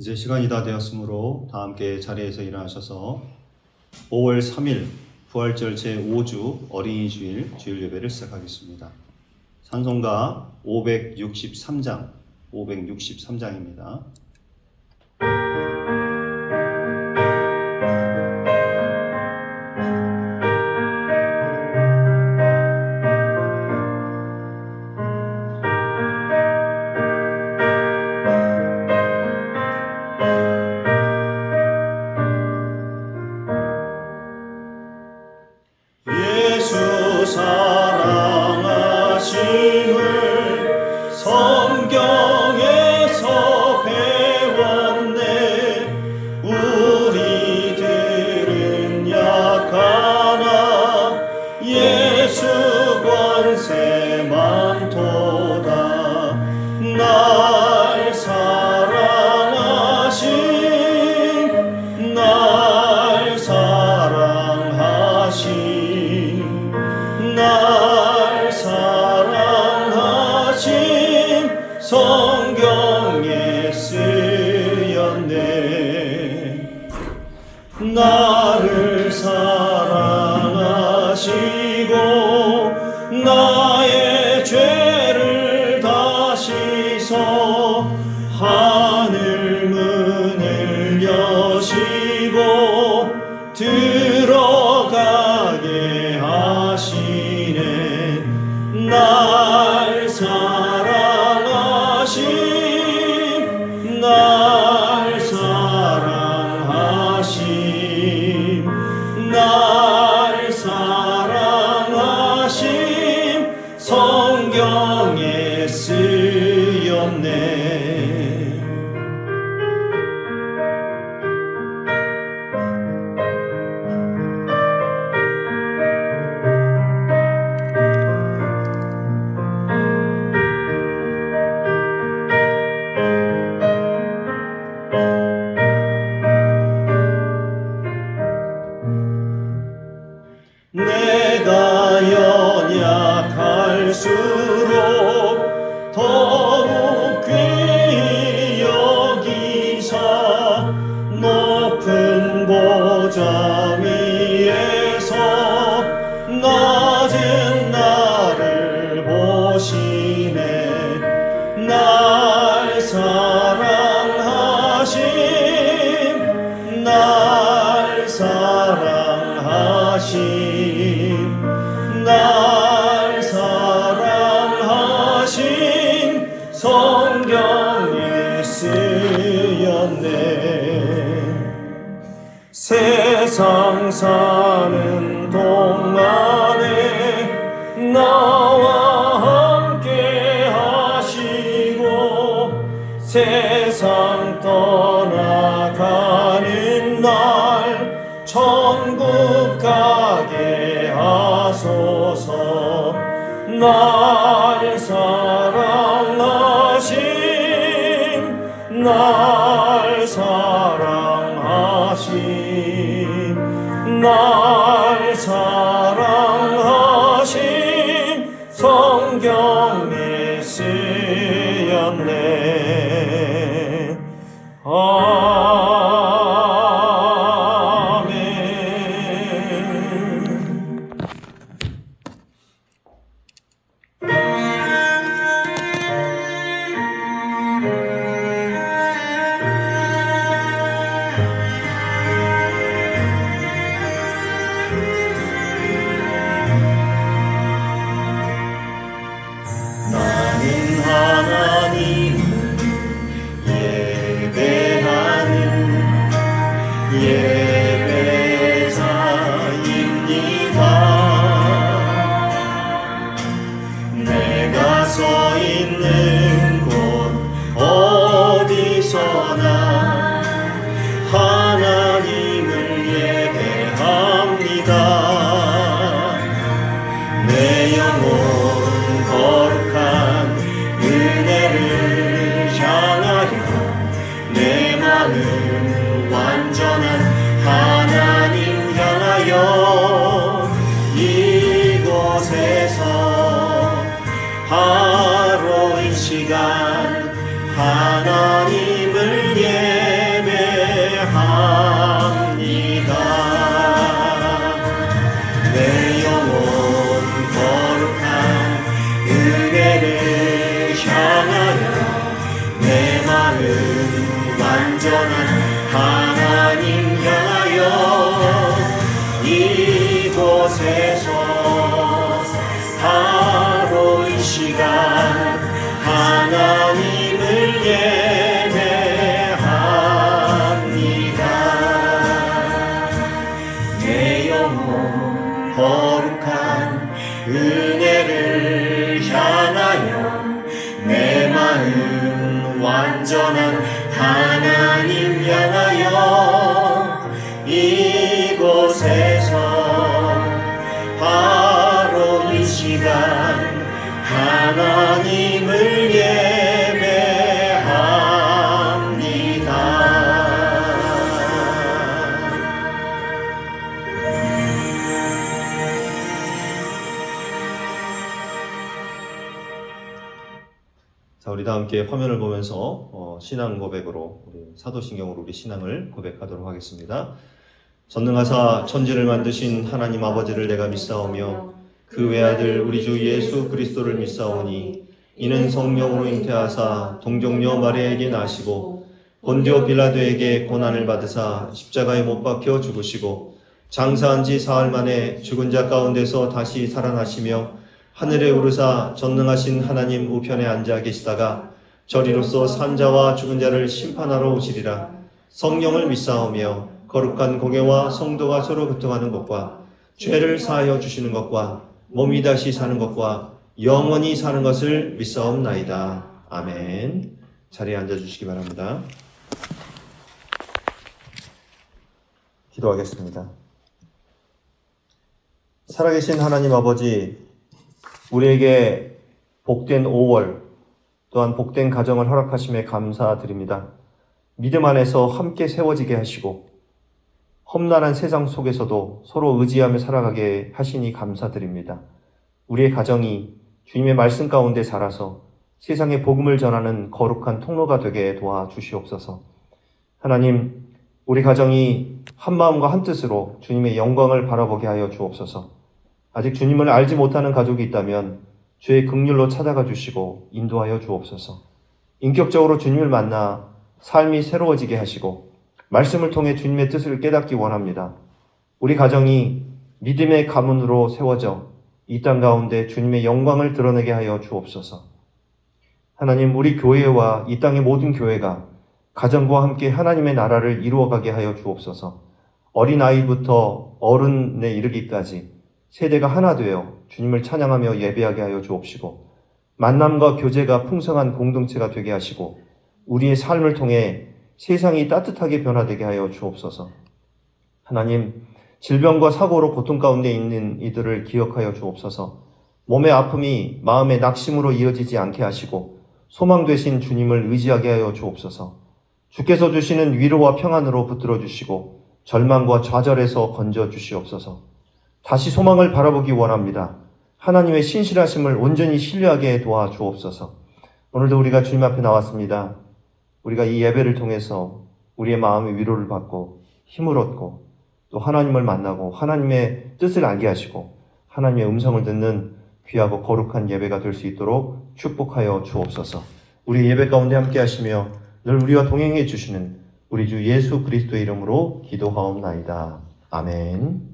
이제 시간이 다 되었으므로 다 함께 자리에서 일어나셔서 5월 3일 부활절 제5주 어린이 주일 예배를 시작하겠습니다. 찬송가 563장입니다. 예수 사랑하심을 성경에서 배웠네. 우리들은 약하나 예수 권세 많도다. 날 사랑하심 날 사랑하심 성경에 쓰였네. 나를 사랑하시고 나의 죄를 다 씻어 하늘 문을 여시고 들어가게 하시네. 날 사랑하심 날 사랑하심 날 사랑하심 성경에 쓰였네. 내가 연약할수록 더욱 귀히 여기사 높은 보좌 위에서 낮은 나를 보시네. 날 사랑하심 날 사랑하심 날 사랑하심 성경에 쓰였네. 세상 사는 동안에 나와 함께 하시고 세상 떠나가는 날 천국 가게 하소서. 날 사랑하심 날 사랑하심 날 사랑하심 성경에 쓰였네. 나는 하나님을 예배하는 예배자입니다. 내가 서 있는 곳 어디서나 하나님을 예배합니다. 내 영혼 거룩한 은혜를 향하여 내 마음 완전한 하나님 향하여 이곳에서 하루이씩 완전한 하나님 향하여 이곳에서 바로 이 시간 하나님을 예배합니다. 내 영혼 거룩한 은혜를 향하여 내 마음 완전한 하나님 향하여 이곳에서 바로 이 시간 하나님을 예배합니다. 자, 우리 다 함께 화면을 보면서 신앙 고백으로 우리 사도신경으로 우리 신앙을 고백하도록 하겠습니다. 전능하사 천지를 만드신 하나님 아버지를 내가 믿사오며 그 외아들 우리 주 예수 그리스도를 믿사오니 이는 성령으로 잉태하사 동정녀 마리아에게 나시고 본디오 빌라도에게 고난을 받으사 십자가에 못 박혀 죽으시고 장사한 지 사흘 만에 죽은 자 가운데서 다시 살아나시며 하늘에 오르사 전능하신 하나님 우편에 앉아 계시다가 저리로서 산자와 죽은 자를 심판하러 오시리라. 성령을 믿사오며 거룩한 공예와 성도가 서로 교통하는 것과 죄를 사하여 주시는 것과 몸이 다시 사는 것과 영원히 사는 것을 믿사옵나이다. 아멘. 자리에 앉아주시기 바랍니다. 기도하겠습니다. 살아계신 하나님 아버지, 우리에게 복된 5월 또한 복된 가정을 허락하심에 감사드립니다. 믿음 안에서 함께 세워지게 하시고 험난한 세상 속에서도 서로 의지하며 살아가게 하시니 감사드립니다. 우리의 가정이 주님의 말씀 가운데 자라서 세상에 복음을 전하는 거룩한 통로가 되게 도와주시옵소서. 하나님, 우리 가정이 한 마음과 한 뜻으로 주님의 영광을 바라보게 하여 주옵소서. 아직 주님을 알지 못하는 가족이 있다면 주의 긍휼로 찾아가 주시고 인도하여 주옵소서. 인격적으로 주님을 만나 삶이 새로워지게 하시고 말씀을 통해 주님의 뜻을 깨닫기 원합니다. 우리 가정이 믿음의 가문으로 세워져 이 땅 가운데 주님의 영광을 드러내게 하여 주옵소서. 하나님, 우리 교회와 이 땅의 모든 교회가 가정과 함께 하나님의 나라를 이루어가게 하여 주옵소서. 어린아이부터 어른에 이르기까지 세대가 하나 되어 주님을 찬양하며 예배하게 하여 주옵시고 만남과 교제가 풍성한 공동체가 되게 하시고 우리의 삶을 통해 세상이 따뜻하게 변화되게 하여 주옵소서. 하나님, 질병과 사고로 고통 가운데 있는 이들을 기억하여 주옵소서. 몸의 아픔이 마음의 낙심으로 이어지지 않게 하시고 소망 되신 주님을 의지하게 하여 주옵소서. 주께서 주시는 위로와 평안으로 붙들어 주시고 절망과 좌절에서 건져 주시옵소서. 다시 소망을 바라보기 원합니다. 하나님의 신실하심을 온전히 신뢰하게 도와주옵소서. 오늘도 우리가 주님 앞에 나왔습니다. 우리가 이 예배를 통해서 우리의 마음의 위로를 받고 힘을 얻고 또 하나님을 만나고 하나님의 뜻을 알게 하시고 하나님의 음성을 듣는 귀하고 거룩한 예배가 될 수 있도록 축복하여 주옵소서. 우리 예배 가운데 함께 하시며 늘 우리와 동행해 주시는 우리 주 예수 그리스도의 이름으로 기도하옵나이다. 아멘.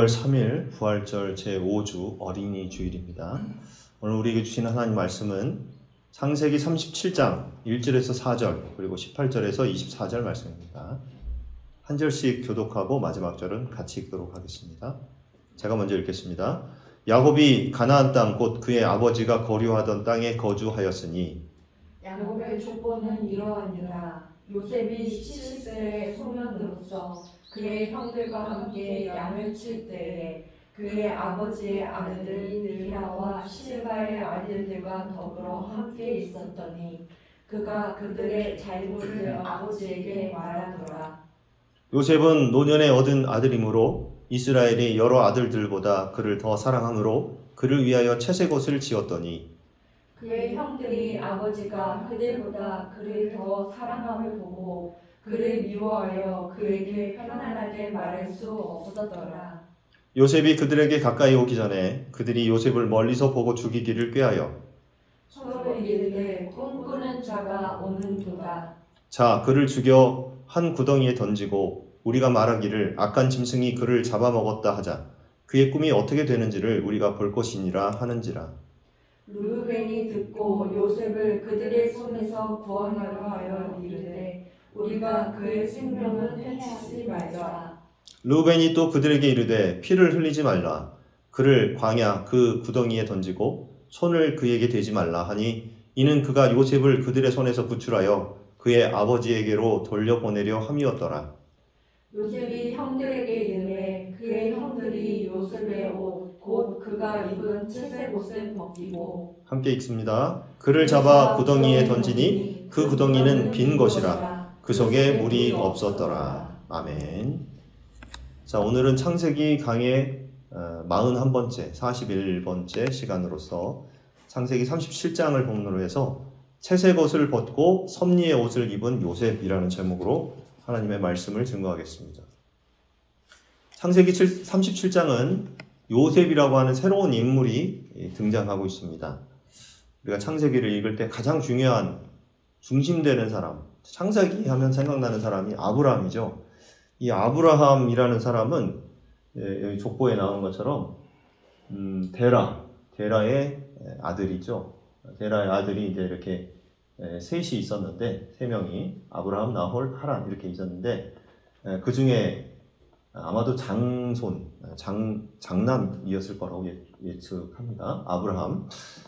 2월 3일 부활절 제5주 어린이 주일입니다. 오늘 우리에게 주신 하나님 말씀은 창세기 37장 1절에서 4절 그리고 18절에서 24절 말씀입니다. 한 절씩 교독하고 마지막 절은 같이 읽도록 하겠습니다. 제가 먼저 읽겠습니다. 야곱이 가나안 땅 곧 그의 아버지가 거류하던 땅에 거주하였으니 야곱의 족보는 이러하니라. 요셉이 17세의 소년으로서 그의 형들과 함께 양을 칠 때에 그의 아버지의 아내들 빌하와 실바의 아들들과 더불어 함께 있었더니 그가 그들의 잘못을 아버지에게 말하더라. 요셉은 노년에 얻은 아들이므로 이스라엘이 여러 아들들보다 그를 더 사랑하므로 그를 위하여 채색옷을 지었더니 그의 형들이 아버지가 그들보다 그를 더 사랑함을 보고 그를 미워하여 그에게 편안하게 말할 수 없었더라. 요셉이 그들에게 가까이 오기 전에 그들이 요셉을 멀리서 보고 죽이기를 꾀하여 서로 이르되 꿈꾸는 자가 오는도다. 자 그를 죽여 한 구덩이에 던지고 우리가 말하기를 악한 짐승이 그를 잡아먹었다 하자 그의 꿈이 어떻게 되는지를 우리가 볼 것이니라 하는지라. 르우벤이 듣고 요셉을 그들의 손에서 구원하려 하여 이르되 우리가 그의 생명을 해치지 말자. 르우벤이 또 그들에게 이르되 피를 흘리지 말라 그를 광야 그 구덩이에 던지고 손을 그에게 대지 말라 하니 이는 그가 요셉을 그들의 손에서 구출하여 그의 아버지에게로 돌려보내려 함이었더라. 요셉이 형들에게 이르매 그의 형들이 요셉의 옷 곧 그가 입은 채색 옷을 벗기고 함께 읽습니다. 그를 잡아 구덩이에 던지니 그 구덩이는 빈 것이라 그 속에 물이 없었더라. 아멘. 자, 오늘은 창세기 강의 41번째 41번째 시간으로서 창세기 37장을 본문으로 해서 채색 옷을 벗고 섭리의 옷을 입은 요셉이라는 제목으로 하나님의 말씀을 증거하겠습니다. 창세기 37장은 요셉이라고 하는 새로운 인물이 등장하고 있습니다. 우리가 창세기를 읽을 때 가장 중요한 중심되는 사람, 창세기 하면 생각나는 사람이 아브라함이죠. 이 아브라함이라는 사람은 여기 족보에 나온 것처럼 데라의 아들이죠. 데라의 아들이 이제 이렇게 셋이 있었는데 세 명이 아브라함, 나홀, 하란 이렇게 있었는데 그 중에 아마도 장남이었을 거라고 예측합니다. 아브라함.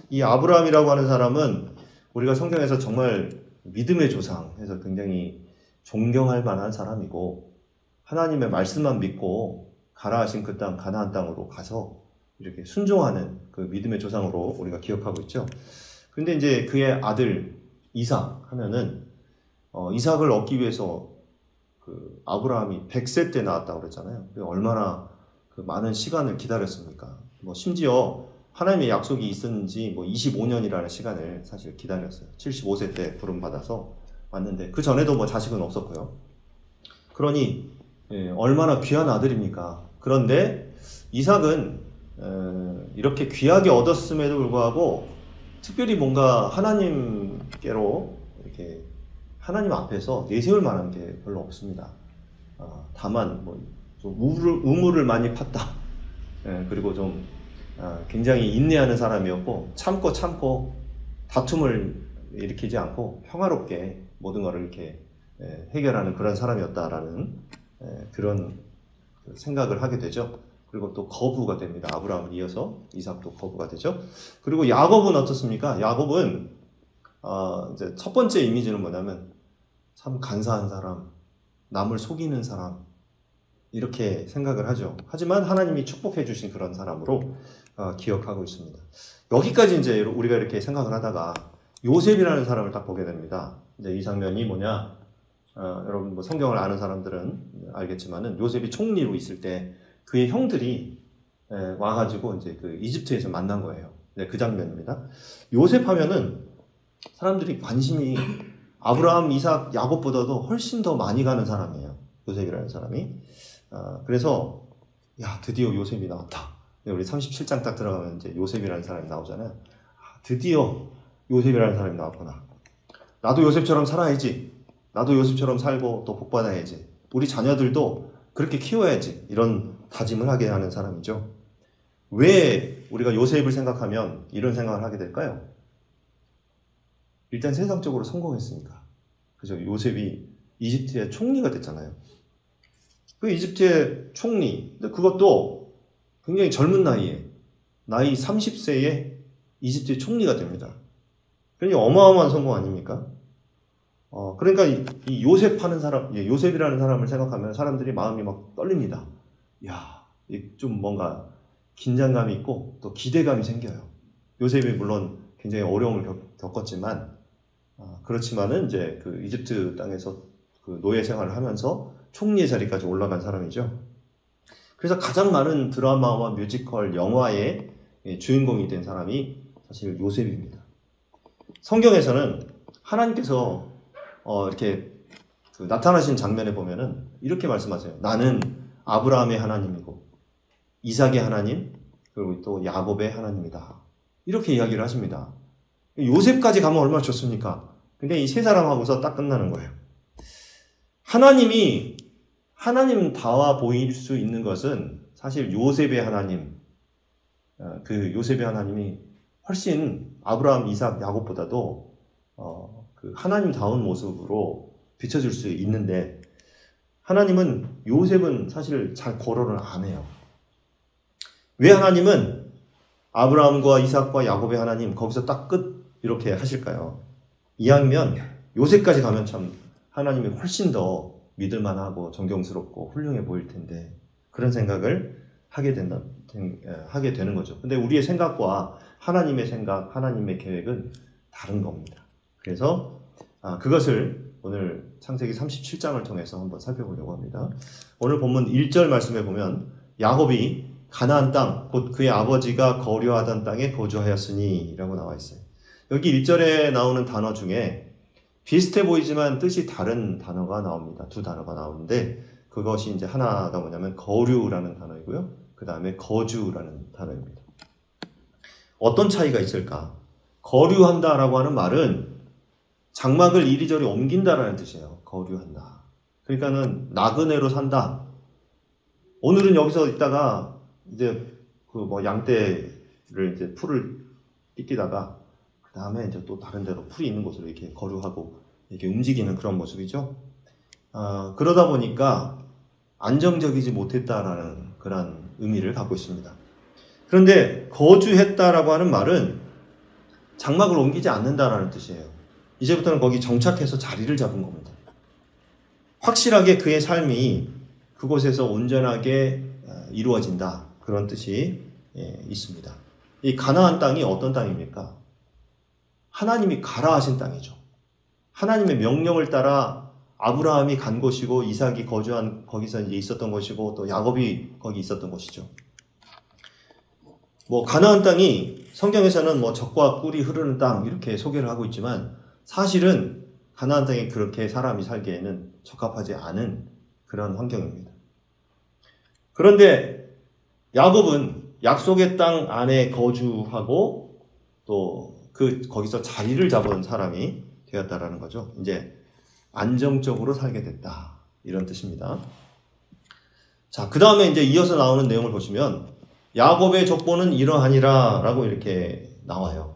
이 아브라함이라고 하는 사람은 우리가 성경에서 정말 믿음의 조상 해서 굉장히 존경할 만한 사람이고 하나님의 말씀만 믿고 가라 하신 그 땅 가나안 땅으로 가서 이렇게 순종하는 그 믿음의 조상으로 우리가 기억하고 있죠. 근데 이제 그의 아들 이삭 하면은 이삭을 얻기 위해서 그 아브라함이 100세 때 나왔다고 그랬잖아요. 얼마나 그 많은 시간을 기다렸습니까? 뭐 심지어 하나님의 약속이 있었는지 뭐 25년이라는 시간을 사실 기다렸어요. 75세 때 부름 받아서 왔는데 그 전에도 뭐 자식은 없었고요. 그러니 얼마나 귀한 아들입니까? 그런데 이삭은 이렇게 귀하게 얻었음에도 불구하고 특별히 뭔가 하나님께로 이렇게 하나님 앞에서 내세울 만한 게 별로 없습니다. 다만 좀 우물을 많이 팠다. 그리고 좀 굉장히 인내하는 사람이었고 참고 다툼을 일으키지 않고 평화롭게 모든 것을 이렇게 해결하는 그런 사람이었다라는 그런 생각을 하게 되죠. 그리고 또 거부가 됩니다. 아브라함을 이어서 이삭도 거부가 되죠. 그리고 야곱은 어떻습니까? 야곱은 이제 첫 번째 이미지는 뭐냐면 참 간사한 사람, 남을 속이는 사람 이렇게 생각을 하죠. 하지만 하나님이 축복해 주신 그런 사람으로 기억하고 있습니다. 여기까지 이제 우리가 이렇게 생각을 하다가 요셉이라는 사람을 딱 보게 됩니다. 이제 이 장면이 뭐냐? 여러분 뭐 성경을 아는 사람들은 알겠지만은 요셉이 총리로 있을 때 그의 형들이 와가지고 이제 그 이집트에서 만난 거예요. 네, 그 장면입니다. 요셉 하면은 사람들이 관심이 아브라함, 이삭, 야곱보다도 훨씬 더 많이 가는 사람이에요. 요셉이라는 사람이. 그래서 야 드디어 요셉이 나왔다. 우리 37장 딱 들어가면 이제 요셉이라는 사람이 나오잖아요. 드디어 요셉이라는 사람이 나왔구나. 나도 요셉처럼 살아야지. 나도 요셉처럼 살고 또 복받아야지. 우리 자녀들도 그렇게 키워야지. 이런 다짐을 하게 하는 사람이죠. 왜 우리가 요셉을 생각하면 이런 생각을 하게 될까요? 일단 세상적으로 성공했으니까. 그죠? 요셉이 이집트의 총리가 됐잖아요. 그 이집트의 총리, 근데 그것도 굉장히 젊은 나이에, 나이 30세에 이집트의 총리가 됩니다. 그러니 어마어마한 성공 아닙니까? 그러니까 이 요셉 하는 사람, 요셉이라는 사람을 생각하면 사람들이 마음이 막 떨립니다. 야, 좀 뭔가 긴장감이 있고 또 기대감이 생겨요. 요셉이 물론 굉장히 어려움을 겪었지만, 그렇지만은 이제 그 이집트 땅에서 그 노예 생활을 하면서 총리의 자리까지 올라간 사람이죠. 그래서 가장 많은 드라마와 뮤지컬, 영화의 주인공이 된 사람이 사실 요셉입니다. 성경에서는 하나님께서 이렇게 그 나타나신 장면에 보면은 이렇게 말씀하세요. 나는 아브라함의 하나님이고 이삭의 하나님 그리고 또 야곱의 하나님이다. 이렇게 이야기를 하십니다. 요셉까지 가면 얼마나 좋습니까? 근데 이 세 사람하고서 딱 끝나는 거예요. 하나님이 하나님다워 보일 수 있는 것은 사실 요셉의 하나님, 그 요셉의 하나님이 훨씬 아브라함, 이삭, 야곱보다도 그 하나님다운 모습으로 비춰줄 수 있는데 하나님은 요셉은 사실 잘 거론을 안 해요. 왜 하나님은 아브라함과 이삭과 야곱의 하나님 거기서 딱 끝 이렇게 하실까요? 이왕이면 요셉까지 가면 참 하나님이 훨씬 더 믿을만하고 존경스럽고 훌륭해 보일 텐데 그런 생각을 하게 되는 거죠. 근데 우리의 생각과 하나님의 생각, 하나님의 계획은 다른 겁니다. 그래서 그것을 오늘 창세기 37장을 통해서 한번 살펴보려고 합니다. 오늘 본문 1절 말씀에 보면 야곱이 가나안 땅, 곧 그의 아버지가 거류하던 땅에 거주하였으니 라고 나와 있어요. 여기 1절에 나오는 단어 중에 비슷해 보이지만 뜻이 다른 단어가 나옵니다. 두 단어가 나오는데 그것이 이제 하나가 뭐냐면 거류라는 단어이고요. 그 다음에 거주라는 단어입니다. 어떤 차이가 있을까? 거류한다라고 하는 말은 장막을 이리저리 옮긴다라는 뜻이에요. 거류한다. 그러니까는 나그네로 산다. 오늘은 여기서 있다가 이제 그 뭐 양떼를 이제 풀을 뜯기다가 그 다음에 이제 또 다른 데로 풀이 있는 곳으로 이렇게 거류하고 이렇게 움직이는 그런 모습이죠. 그러다 보니까 안정적이지 못했다라는 그런 의미를 갖고 있습니다. 그런데 거주했다라고 하는 말은 장막을 옮기지 않는다라는 뜻이에요. 이제부터는 거기 정착해서 자리를 잡은 겁니다. 확실하게 그의 삶이 그곳에서 온전하게 이루어진다. 그런 뜻이 있습니다. 이 가나안 땅이 어떤 땅입니까? 하나님이 가라 하신 땅이죠. 하나님의 명령을 따라 아브라함이 간 곳이고 이삭이 거주한 거기서 이제 있었던 곳이고 또 야곱이 거기 있었던 곳이죠. 뭐 가나안 땅이 성경에서는 뭐 젖과 꿀이 흐르는 땅 이렇게 소개를 하고 있지만 사실은 가나안 땅에 그렇게 사람이 살기에는 적합하지 않은 그런 환경입니다. 그런데 야곱은 약속의 땅 안에 거주하고 또 거기서 자리를 잡은 사람이 되었다라는 거죠. 이제 안정적으로 살게 됐다. 이런 뜻입니다. 자, 그 다음에 이제 이어서 나오는 내용을 보시면 야곱의 족보는 이러하니라 라고 이렇게 나와요.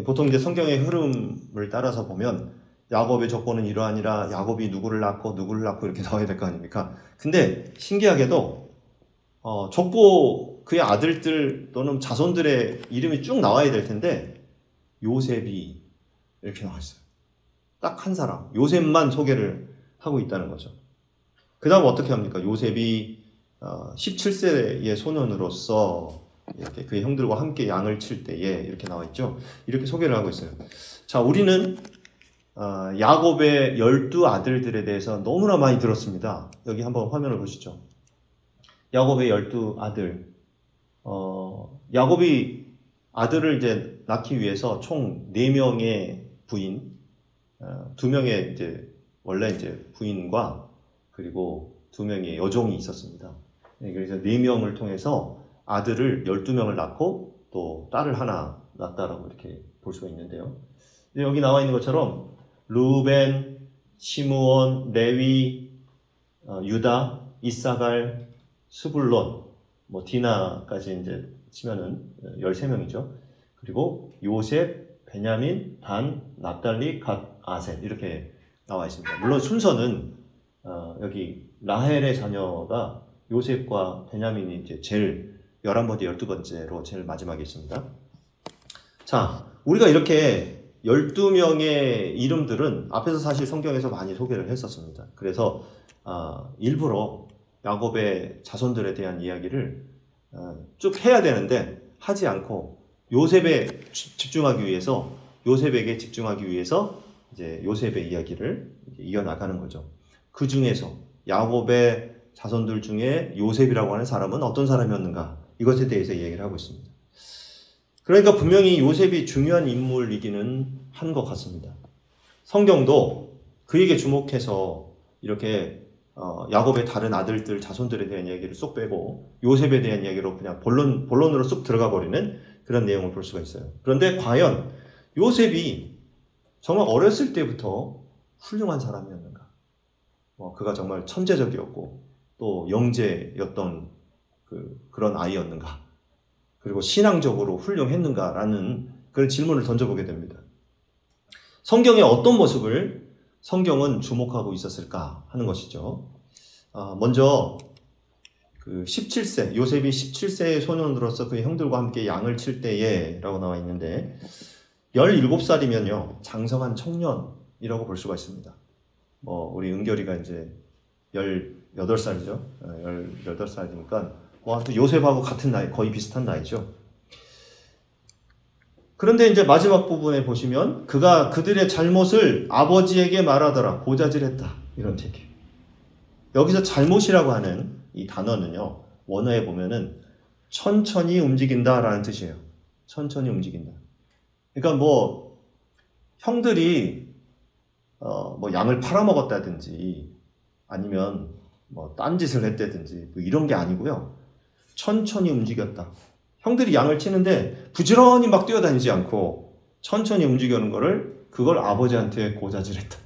보통 이제 성경의 흐름을 따라서 보면 야곱의 족보는 이러하니라 야곱이 누구를 낳고 이렇게 나와야 될 거 아닙니까? 근데 신기하게도 족보 그의 아들들 또는 자손들의 이름이 쭉 나와야 될 텐데 요셉이 이렇게 나와 있어요. 딱 한 사람 요셉만 소개를 하고 있다는 거죠. 그 다음 어떻게 합니까? 요셉이 17세의 소년으로서 이렇게 그의 형들과 함께 양을 칠 때에 이렇게 나와 있죠. 이렇게 소개를 하고 있어요. 자, 우리는 야곱의 12아들들에 대해서 너무나 많이 들었습니다. 여기 한번 화면을 보시죠. 야곱의 12아들. 야곱이 아들을 이제 낳기 위해서 총 4명의 부인, 2명의 이제 원래 이제 부인과 그리고 2명의 여종이 있었습니다. 그래서 4명을 통해서 아들을 12명을 낳고 또 딸을 하나 낳았다라고 이렇게 볼 수가 있는데요. 여기 나와 있는 것처럼 루벤, 시므온, 레위, 유다, 이사갈, 스불론, 뭐 디나까지 이제 치면은 13명이죠. 그리고 요셉, 베냐민, 단, 납달리, 갓, 아셀 이렇게 나와 있습니다. 물론 순서는 여기 라헬의 자녀가 요셉과 베냐민이 이제 제일 11번째, 12번째로 제일 마지막에 있습니다. 자, 우리가 이렇게 12명의 이름들은 앞에서 사실 성경에서 많이 소개를 했었습니다. 그래서 일부러 야곱의 자손들에 대한 이야기를 쭉 해야 되는데 하지 않고 요셉에게 집중하기 위해서 이제 요셉의 이야기를 이어나가는 거죠. 그 중에서 야곱의 자손들 중에 요셉이라고 하는 사람은 어떤 사람이었는가, 이것에 대해서 얘기를 하고 있습니다. 그러니까 분명히 요셉이 중요한 인물이기는 한 것 같습니다. 성경도 그에게 주목해서 이렇게 야곱의 다른 아들들, 자손들에 대한 이야기를 쏙 빼고 요셉에 대한 이야기로 그냥 본론으로 쑥 들어가 버리는 그런 내용을 볼 수가 있어요. 그런데 과연 요셉이 정말 어렸을 때부터 훌륭한 사람이었는가? 그가 정말 천재적이었고 또 영재였던 그런 아이였는가? 그리고 신앙적으로 훌륭했는가라는 그런 질문을 던져보게 됩니다. 성경의 어떤 모습을 성경은 주목하고 있었을까 하는 것이죠. 먼저 그 17세, 요셉이 17세의 소년으로서 그의 형들과 함께 양을 칠 때에 라고 나와 있는데 17살이면요 장성한 청년이라고 볼 수가 있습니다. 우리 은결이가 이제 18살이죠. 18살이니까 또 요셉하고 같은 나이, 거의 비슷한 나이죠. 그런데 이제 마지막 부분에 보시면 그가 그들의 잘못을 아버지에게 말하더라, 고자질했다, 이런 얘기예요. 여기서 잘못이라고 하는 이 단어는요 원어에 보면은 천천히 움직인다라는 뜻이에요. 천천히 움직인다. 그러니까 형들이 양을 팔아먹었다든지 아니면 딴짓을 했다든지 이런 게 아니고요. 천천히 움직였다. 형들이 양을 치는데 부지런히 막 뛰어다니지 않고 천천히 움직이는 그걸 아버지한테 고자질했다.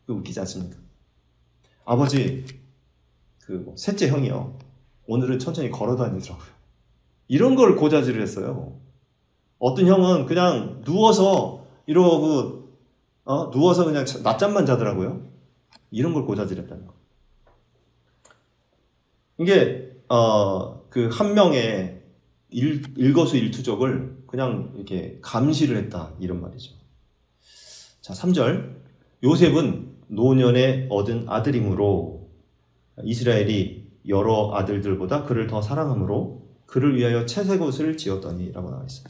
웃기지 않습니까? 아버지, 셋째 형이요, 오늘은 천천히 걸어다니더라고요. 이런 걸 고자질을 했어요. 어떤 형은 그냥 누워서 이러고 누워서 그냥 낮잠만 자더라고요. 이런 걸 고자질했다는 거. 이게 그 한 명의 일거수일투족을 그냥 이렇게 감시를 했다, 이런 말이죠. 자, 3절. 요셉은 노년에 얻은 아들이므로 이스라엘이 여러 아들들보다 그를 더 사랑함으로 그를 위하여 채색옷을 지었더니 라고 나와 있어요.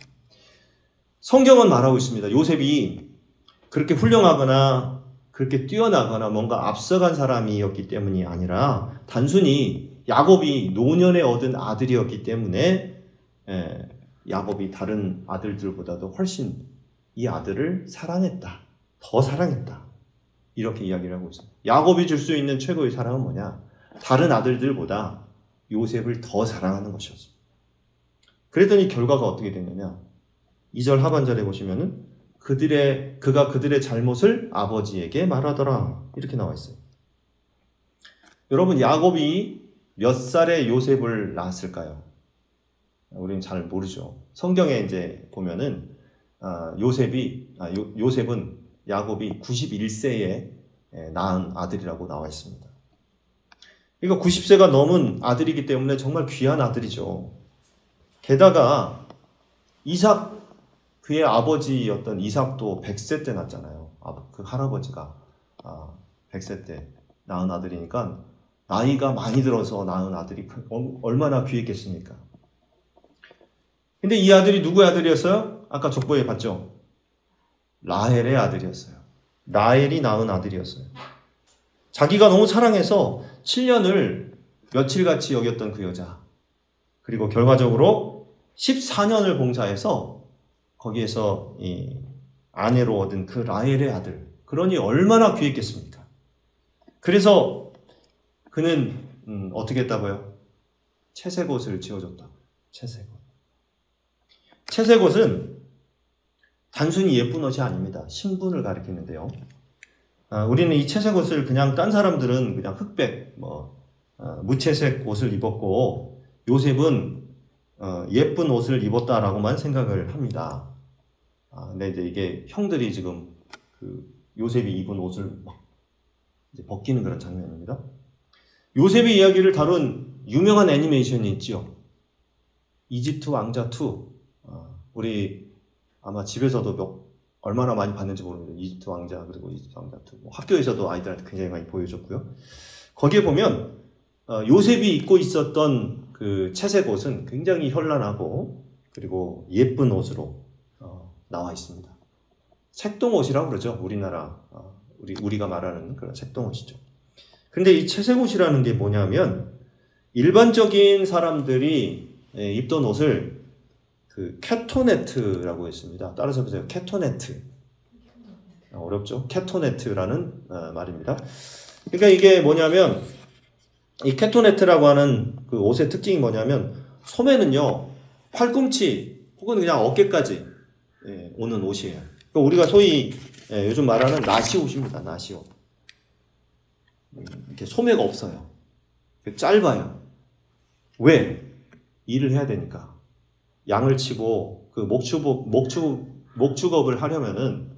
성경은 말하고 있습니다. 요셉이 그렇게 훌륭하거나 그렇게 뛰어나거나 뭔가 앞서간 사람이었기 때문이 아니라 단순히 야곱이 노년에 얻은 아들이었기 때문에 야곱이 다른 아들들보다도 훨씬 이 아들을 사랑했다, 더 사랑했다, 이렇게 이야기를 하고 있습니다. 야곱이 줄 수 있는 최고의 사랑은 뭐냐? 다른 아들들보다 요셉을 더 사랑하는 것이었습니다. 그랬더니 결과가 어떻게 됐느냐? 2절 하반절에 보시면은 그가 그들의 잘못을 아버지에게 말하더라, 이렇게 나와 있어요. 여러분, 야곱이 몇 살에 요셉을 낳았을까요? 우리는 잘 모르죠. 성경에 이제 보면은 요셉은 야곱이 91세에 낳은 아들이라고 나와 있습니다. 그러니까 90세가 넘은 아들이기 때문에 정말 귀한 아들이죠. 게다가 이삭, 그의 아버지였던 이삭도 100세 때 낳았잖아요. 그 할아버지가 100세 때 낳은 아들이니까 나이가 많이 들어서 낳은 아들이 얼마나 귀했겠습니까? 근데 이 아들이 누구의 아들이었어요? 아까 족보에 봤죠? 라헬의 아들이었어요. 라헬이 낳은 아들이었어요. 자기가 너무 사랑해서 7년을 며칠같이 여겼던 그 여자, 그리고 결과적으로 14년을 봉사해서 거기에서 이 아내로 얻은 그 라헬의 아들, 그러니 얼마나 귀했겠습니까? 그래서 그는 어떻게 했다고요? 채색옷을 지어줬다. 채색옷은 단순히 예쁜 옷이 아닙니다. 신분을 가리키는데요. 우리는 이 채색옷을 그냥 딴 사람들은 그냥 흑백, 무채색 옷을 입었고 요셉은 예쁜 옷을 입었다라고만 생각을 합니다. 근데 이제 이게 형들이 지금 그 요셉이 입은 옷을 막 이제 벗기는 그런 장면입니다. 요셉의 이야기를 다룬 유명한 애니메이션이 있죠. 이집트 왕자 2. 우리 아마 집에서도 얼마나 많이 봤는지 모릅니다. 이집트 왕자 그리고 이집트 왕자 2. 학교에서도 아이들한테 굉장히 많이 보여줬고요. 거기에 보면 요셉이 입고 있었던 그 채색 옷은 굉장히 현란하고 그리고 예쁜 옷으로 나와 있습니다. 색동옷이라고 그러죠. 우리나라 우리가 말하는 그런 색동옷이죠. 근데 이 채색옷이라는 게 뭐냐면 일반적인 사람들이 입던 옷을 그 캐토네트라고 했습니다. 따라서 보세요. 캐토네트. 어렵죠? 캐토네트라는 말입니다. 그러니까 이게 뭐냐면 이 캐토네트라고 하는 그 옷의 특징이 뭐냐면 소매는요 팔꿈치 혹은 그냥 어깨까지 오는 옷이에요. 그러니까 우리가 소위 요즘 말하는 나시옷입니다. 나시옷. 이렇게 소매가 없어요. 짧아요. 왜? 일을 해야 되니까. 양을 치고 그 목축업을 하려면은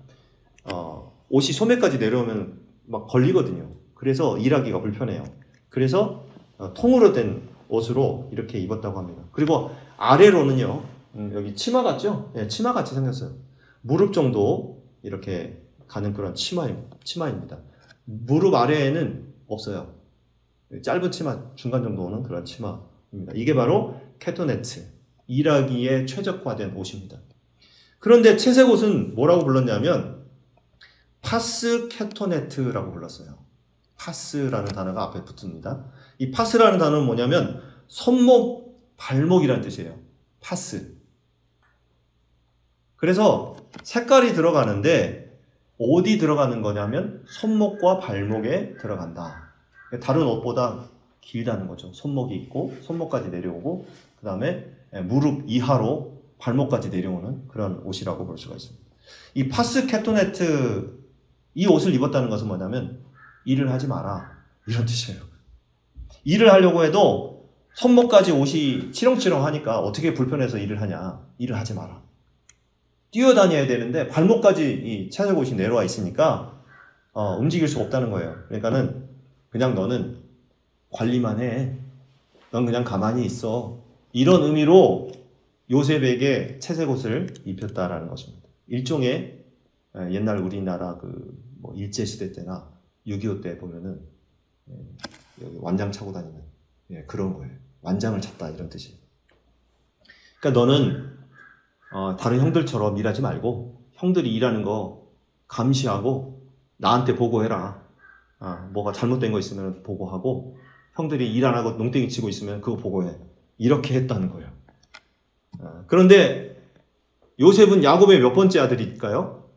옷이 소매까지 내려오면 막 걸리거든요. 그래서 일하기가 불편해요. 그래서 통으로 된 옷으로 이렇게 입었다고 합니다. 그리고 아래로는요, 여기 치마 같죠? 네, 치마 같이 생겼어요. 무릎 정도 이렇게 가는 그런 치마입니다. 무릎 아래에는 없어요. 짧은 치마, 중간 정도 오는 그런 치마입니다. 이게 바로 캐토네트, 일하기에 최적화된 옷입니다. 그런데 채색 옷은 뭐라고 불렀냐면 파스 캐토네트라고 불렀어요. 파스라는 단어가 앞에 붙습니다. 이 파스라는 단어는 뭐냐면 손목, 발목이라는 뜻이에요. 파스. 그래서 색깔이 들어가는데 어디 들어가는 거냐면 손목과 발목에 들어간다. 다른 옷보다 길다는 거죠. 손목이 있고 손목까지 내려오고 그 다음에 무릎 이하로 발목까지 내려오는 그런 옷이라고 볼 수가 있습니다. 이 파스 캐토네트 이 옷을 입었다는 것은 뭐냐면 일을 하지 마라 이런 뜻이에요. 일을 하려고 해도 손목까지 옷이 치렁치렁 하니까 어떻게 불편해서 일을 하냐. 일을 하지 마라. 뛰어다녀야 되는데 발목까지 이 채색 옷이 내려와 있으니까 움직일 수 없다는 거예요. 그러니까는 그냥 너는 관리만 해. 넌 그냥 가만히 있어. 이런 의미로 요셉에게 채색 옷을 입혔다라는 것입니다. 일종의 옛날 우리나라 뭐 일제시대 때나 6.25 때 보면은 여기 완장 차고 다니는 그런 거예요. 완장을 찼다 이런 뜻이에요. 그러니까 너는 다른 형들처럼 일하지 말고 형들이 일하는 거 감시하고 나한테 보고해라. 뭐가 잘못된 거 있으면 보고하고 형들이 일 안 하고 농땡이 치고 있으면 그거 보고해. 이렇게 했다는 거예요. 그런데 요셉은 야곱의 몇 번째 아들일까요?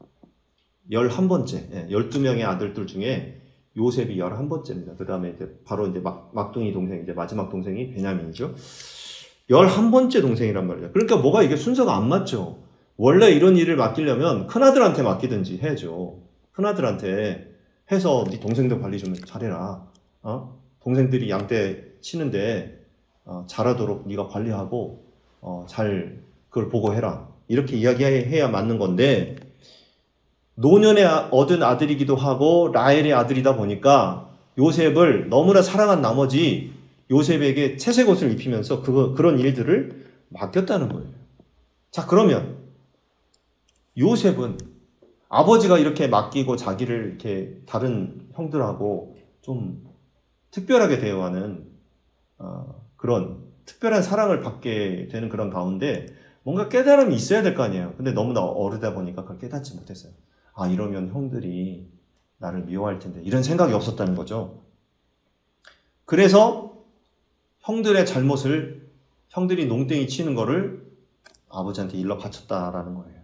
11번째. 12명의 아들들 중에 요셉이 11번째입니다. 그 다음에 이제 바로 이제 막둥이 동생, 이제 마지막 동생이 베냐민이죠. 11번째 동생이란 말이에요. 그러니까 뭐가 이게 순서가 안 맞죠. 원래 이런 일을 맡기려면 큰아들한테 맡기든지 해야죠. 큰아들한테 해서 네 동생들 관리 좀 잘해라. 동생들이 양떼 치는데 잘하도록 네가 관리하고 잘 그걸 보고해라. 이렇게 이야기해야 맞는 건데 노년에 얻은 아들이기도 하고 라헬의 아들이다 보니까 요셉을 너무나 사랑한 나머지 요셉에게 채색 옷을 입히면서 그런 일들을 맡겼다는 거예요. 자, 그러면 요셉은 아버지가 이렇게 맡기고 자기를 이렇게 다른 형들하고 좀 특별하게 대우하는 그런 특별한 사랑을 받게 되는 그런 가운데 뭔가 깨달음이 있어야 될 거 아니에요. 근데 너무나 어리다 보니까 그걸 깨닫지 못했어요. 이러면 형들이 나를 미워할 텐데 이런 생각이 없었다는 거죠. 그래서 형들의 잘못을 형들이 농땡이 치는 거를 아버지한테 일러 바쳤다라는 거예요.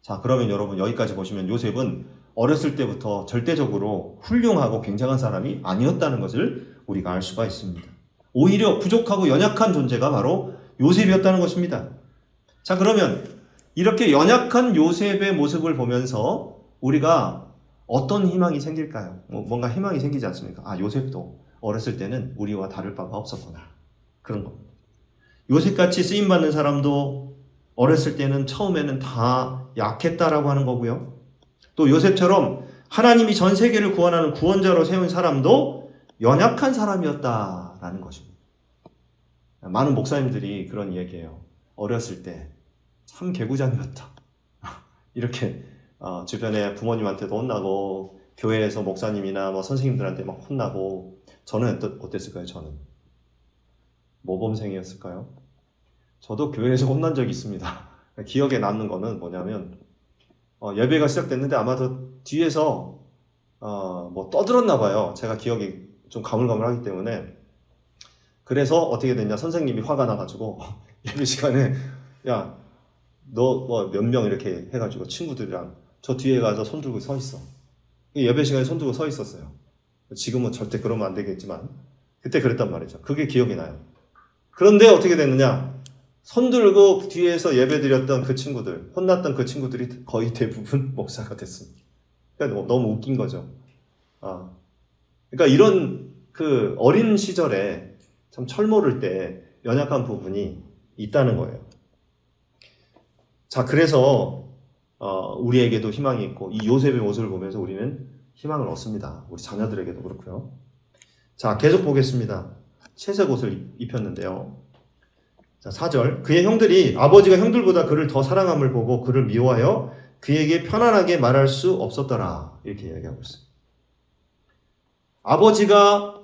자, 그러면 여러분 여기까지 보시면 요셉은 어렸을 때부터 절대적으로 훌륭하고 굉장한 사람이 아니었다는 것을 우리가 알 수가 있습니다. 오히려 부족하고 연약한 존재가 바로 요셉이었다는 것입니다. 자, 그러면 이렇게 연약한 요셉의 모습을 보면서 우리가 어떤 희망이 생길까요? 뭔가 희망이 생기지 않습니까? 요셉도 어렸을 때는 우리와 다를 바가 없었구나. 그런 겁니다. 요셉같이 쓰임받는 사람도 어렸을 때는 처음에는 다 약했다라고 하는 거고요. 또 요셉처럼 하나님이 전 세계를 구원하는 구원자로 세운 사람도 연약한 사람이었다라는 것입니다. 많은 목사님들이 그런 얘기해요. 어렸을 때 참 개구장이었다. 이렇게 주변에 부모님한테도 혼나고 교회에서 목사님이나 뭐 선생님들한테 막 혼나고 저는 어땠을까요? 저는 모범생이었을까요? 저도 교회에서 혼난 적이 있습니다. 기억에 남는 거는 뭐냐면 예배가 시작됐는데 아마도 뒤에서 뭐 떠들었나 봐요. 제가 기억이 좀 가물가물하기 때문에. 그래서 어떻게 됐냐, 선생님이 화가 나가지고 예배 시간에 야, 너 뭐 몇 명 이렇게 해가지고 친구들이랑 저 뒤에 가서 손 들고 서 있어. 예배 시간에 손 들고 서 있었어요. 지금은 절대 그러면 안 되겠지만 그때 그랬단 말이죠. 그게 기억이 나요. 그런데 어떻게 됐느냐, 손 들고 뒤에서 예배 드렸던 그 친구들, 혼났던 그 친구들이 거의 대부분 목사가 됐습니다. 그러니까 너무 웃긴 거죠. 그러니까 이런 그 어린 시절에 참 철모를 때 연약한 부분이 있다는 거예요. 자, 그래서 우리에게도 희망이 있고 이 요셉의 모습을 보면서 우리는 희망을 얻습니다. 우리 자녀들에게도 그렇고요. 자, 계속 보겠습니다. 채색 옷을 입혔는데요. 자, 4절. 그의 형들이 아버지가 형들보다 그를 더 사랑함을 보고 그를 미워하여 그에게 편안하게 말할 수 없었더라. 이렇게 이야기하고 있어요. 아버지가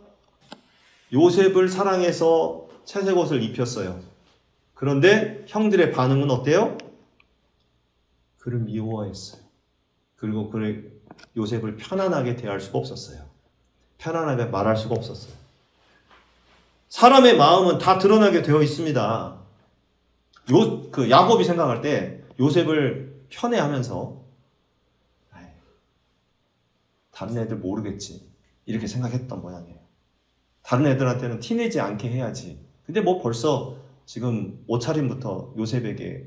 요셉을 사랑해서 채색 옷을 입혔어요. 그런데 형들의 반응은 어때요? 그를 미워했어요. 그리고 그를 요셉을 편안하게 대할 수가 없었어요. 편안하게 말할 수가 없었어요. 사람의 마음은 다 드러나게 되어 있습니다. 야곱이 생각할 때 요셉을 편애하면서 다른 애들 모르겠지 이렇게 생각했던 모양이에요. 다른 애들한테는 티내지 않게 해야지. 근데 뭐 벌써 지금 옷차림부터 요셉에게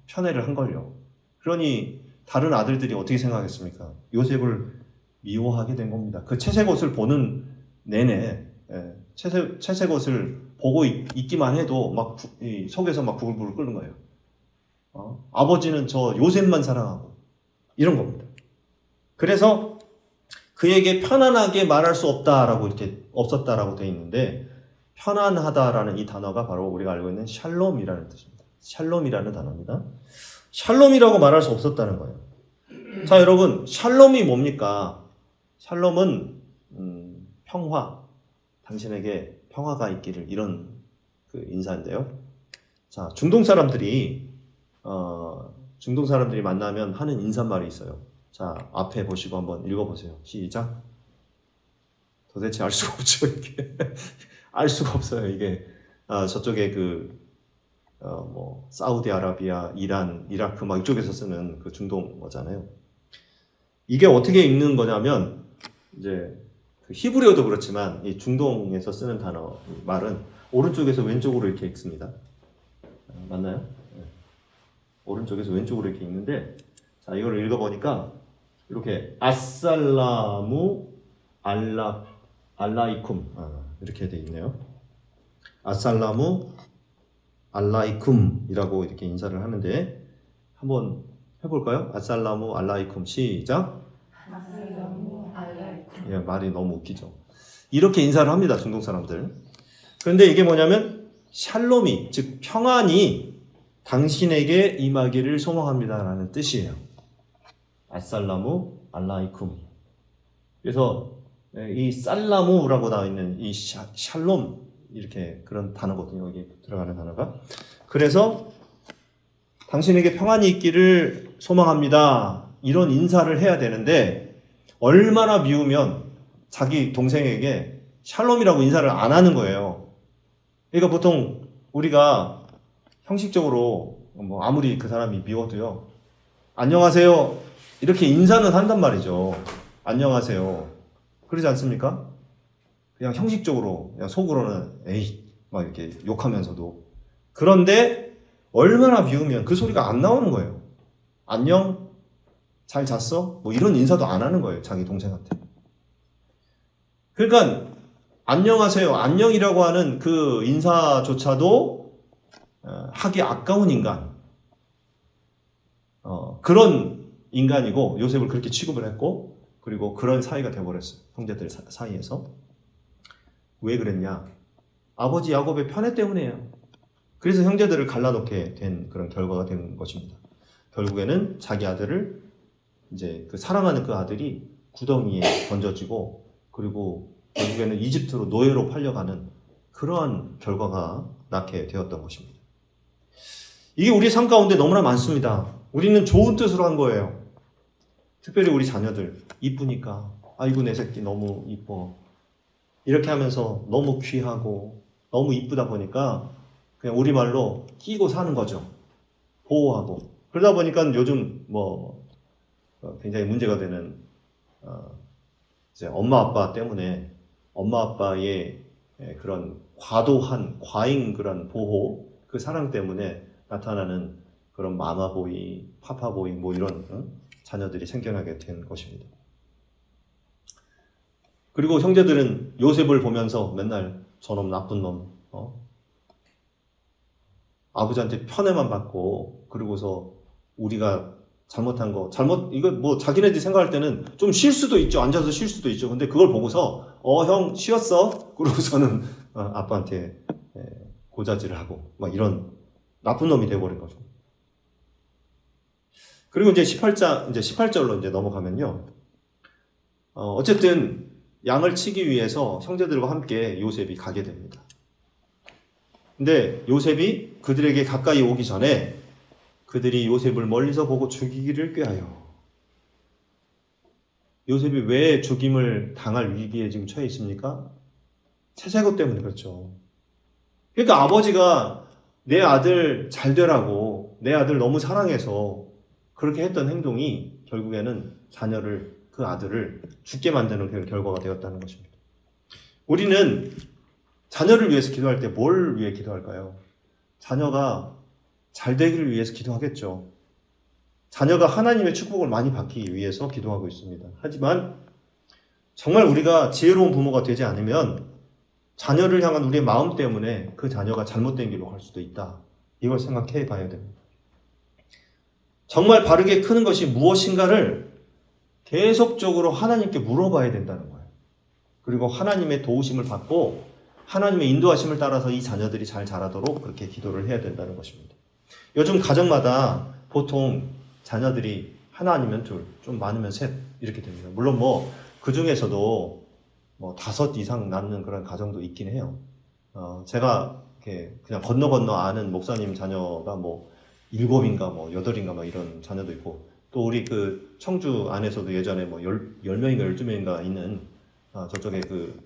편애를 한 걸요. 그러니 다른 아들들이 어떻게 생각했습니까? 요셉을 미워하게 된 겁니다. 그 채색 옷을 보는 내내 채색 옷을 보고 있기만 해도 막 속에서 막 부글부글 끓는 거예요. 아버지는 저 요셉만 사랑하고 이런 겁니다. 그래서 그에게 편안하게 말할 수 없다라고 이렇게 없었다라고 되어 있는데, 편안하다라는 이 단어가 바로 우리가 알고 있는 샬롬이라는 뜻입니다. 샬롬이라는 단어입니다. 샬롬이라고 말할 수 없었다는 거예요. 자, 여러분, 샬롬이 뭡니까? 샬롬은 평화, 당신에게 평화가 있기를, 이런 그 인사인데요. 자, 중동 사람들이 만나면 하는 인사말이 있어요. 자, 앞에 보시고 한번 읽어보세요. 시작. 도대체 알 수가 없죠, 이게. 알 수가 없어요, 이게. 저쪽에 사우디아라비아, 이란, 이라크 막 이쪽에서 쓰는 그 중동어잖아요. 이게 어떻게 읽는 거냐면, 이제, 히브리어도 그렇지만, 이 중동에서 쓰는 단어, 말은 오른쪽에서 왼쪽으로 이렇게 읽습니다. 맞나요? 네. 오른쪽에서 왼쪽으로 이렇게 읽는데, 자, 이거를 읽어보니까, 이렇게, 아살라무 알라이쿰. 이렇게 돼 있네요. 아살라무 알라이쿰이라고 이렇게 인사를 하는데, 한번 해볼까요? 아살라무 알라이쿰. 시작. 아살라무 알라이쿰. 예, 말이 너무 웃기죠. 이렇게 인사를 합니다, 중동 사람들. 그런데 이게 뭐냐면, 샬롬이, 즉 평안이 당신에게 임하기를 소망합니다라는 뜻이에요. 아살라무 알라이쿰. 그래서 이 살라무라고 나와 있는 이 샬롬, 이렇게 그런 단어거든요. 여기 들어가는 단어가. 그래서 당신에게 평안이 있기를 소망합니다. 이런 인사를 해야 되는데, 얼마나 미우면 자기 동생에게 샬롬이라고 인사를 안 하는 거예요. 그러니까 보통 우리가 형식적으로 아무리 그 사람이 미워도요, 안녕하세요 이렇게 인사는 한단 말이죠. 안녕하세요. 그러지 않습니까? 그냥 형식적으로, 그냥 속으로는 에이 막 이렇게 욕하면서도. 그런데 얼마나 미우면 그 소리가 안 나오는 거예요. 안녕? 잘 잤어? 뭐 이런 인사도 안 하는 거예요, 자기 동생한테. 그러니까 안녕하세요, 안녕이라고 하는 그 인사조차도 하기 아까운 인간, 그런 인간이고 요셉을 그렇게 취급을 했고, 그리고 그런 사이가 되어버렸어요. 형제들 사이에서. 왜 그랬냐? 아버지 야곱의 편애 때문이에요. 그래서 형제들을 갈라놓게 된 그런 결과가 된 것입니다. 결국에는 자기 아들을 이제 그 사랑하는 그 아들이 구덩이에 던져지고, 그리고 결국에는 이집트로 노예로 팔려가는 그러한 결과가 낳게 되었던 것입니다. 이게 우리 삶 가운데 너무나 많습니다. 우리는 좋은 뜻으로 한 거예요. 특별히 우리 자녀들 이쁘니까, 아이고 내 새끼 너무 이뻐, 이렇게 하면서 너무 귀하고 너무 이쁘다 보니까 그냥 우리말로 끼고 사는 거죠. 보호하고. 그러다 보니까 요즘 뭐 굉장히 문제가 되는 이제 엄마 아빠 때문에 엄마 아빠의 그런 과도한 과잉 그런 보호, 그 사랑 때문에 나타나는 그런 마마보이, 파파보이 뭐 이런 자녀들이 생겨나게 된 것입니다. 그리고 형제들은 요셉을 보면서 맨날 저놈 나쁜 놈, 아버지한테 편애만 받고, 그리고서 우리가 잘못한 거, 이거 뭐 자기네들이 생각할 때는 좀 쉴 수도 있죠. 앉아서 쉴 수도 있죠. 근데 그걸 보고서, 형 쉬었어? 그러고서는 아빠한테 고자질을 하고, 막 이런 나쁜 놈이 되어버린 거죠. 그리고 이제 18절로 이제 넘어가면요. 어쨌든 양을 치기 위해서 형제들과 함께 요셉이 가게 됩니다. 근데 요셉이 그들에게 가까이 오기 전에 그들이 요셉을 멀리서 보고 죽이기를 꾀하여. 요셉이 왜 죽임을 당할 위기에 지금 처해 있습니까? 채색옷 때문에 그렇죠. 그러니까 아버지가 내 아들 잘 되라고, 내 아들 너무 사랑해서 그렇게 했던 행동이 결국에는 그 아들을 죽게 만드는 그 결과가 되었다는 것입니다. 우리는 자녀를 위해서 기도할 때 뭘 위해 기도할까요? 자녀가 잘 되기를 위해서 기도하겠죠. 자녀가 하나님의 축복을 많이 받기 위해서 기도하고 있습니다. 하지만 정말 우리가 지혜로운 부모가 되지 않으면 자녀를 향한 우리의 마음 때문에 그 자녀가 잘못된 길로 갈 수도 있다. 이걸 생각해 봐야 됩니다. 정말 바르게 크는 것이 무엇인가를 계속적으로 하나님께 물어봐야 된다는 거예요. 그리고 하나님의 도우심을 받고 하나님의 인도하심을 따라서 이 자녀들이 잘 자라도록 그렇게 기도를 해야 된다는 것입니다. 요즘 가정마다 보통 자녀들이 하나 아니면 둘, 좀 많으면 셋 이렇게 됩니다. 물론 뭐 그 중에서도 뭐 5 이상 낳는 그런 가정도 있긴 해요. 제가 이렇게 그냥 건너 아는 목사님 자녀가 뭐 7인가 뭐 8인가 뭐 이런 자녀도 있고, 또 우리 그 청주 안에서도 예전에 뭐 10명인가 12명인가 있는 저쪽에 그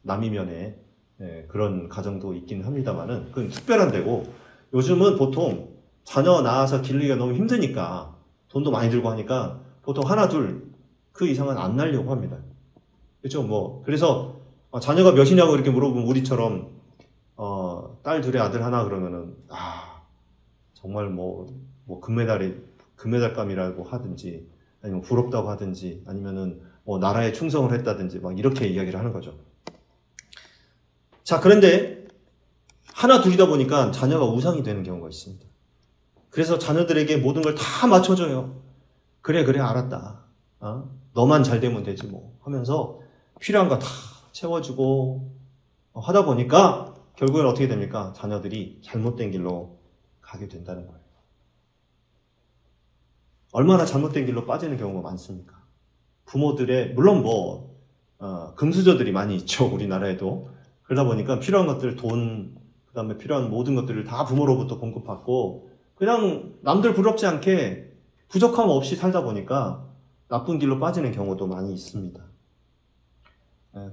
남이면에 그런 가정도 있긴 합니다만은 그건 특별한 데고, 요즘은 보통 자녀 낳아서 기르기가 너무 힘드니까 돈도 많이 들고 하니까 보통 하나 둘 그 이상은 안 낳으려고 합니다. 그렇죠? 뭐 그래서 자녀가 몇이냐고 이렇게 물어보면 우리처럼 딸 둘에 아들 하나 그러면은 정말 뭐 금메달감이라고 하든지, 아니면 부럽다고 하든지, 아니면은 뭐 나라에 충성을 했다든지 막 이렇게 이야기를 하는 거죠. 자, 그런데 하나 둘이다 보니까 자녀가 우상이 되는 경우가 있습니다. 그래서 자녀들에게 모든 걸 다 맞춰줘요. 그래 알았다. 너만 잘 되면 되지 뭐 하면서 필요한 거 다 채워주고 하다 보니까 결국엔 어떻게 됩니까? 자녀들이 잘못된 길로 가게 된다는 거예요. 얼마나 잘못된 길로 빠지는 경우가 많습니까? 부모들의, 물론 뭐 금수저들이 많이 있죠, 우리나라에도. 그러다 보니까 필요한 것들, 돈, 그 다음에 필요한 모든 것들을 다 부모로부터 공급받고 그냥 남들 부럽지 않게 부족함 없이 살다 보니까 나쁜 길로 빠지는 경우도 많이 있습니다.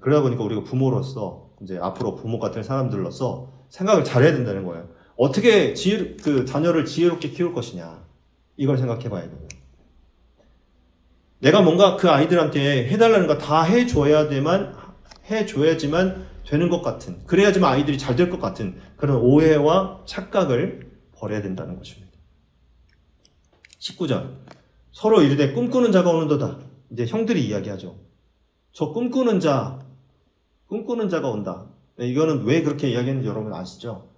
그러다 보니까 우리가 부모로서, 이제 앞으로 부모가 될 사람들로서 생각을 잘해야 된다는 거예요. 어떻게 그 자녀를 지혜롭게 키울 것이냐, 이걸 생각해 봐야 돼요. 내가 뭔가 그 아이들한테 해달라는 거 다 해줘야지만 되는 것 같은, 그래야지만 아이들이 잘 될 것 같은 그런 오해와 착각을 버려야 된다는 것입니다. 19절, 서로 이르되 꿈꾸는 자가 오는도다. 이제 형들이 이야기하죠. 저 꿈꾸는 자, 꿈꾸는 자가 온다. 네, 이거는 왜 그렇게 이야기했는지 여러분 아시죠?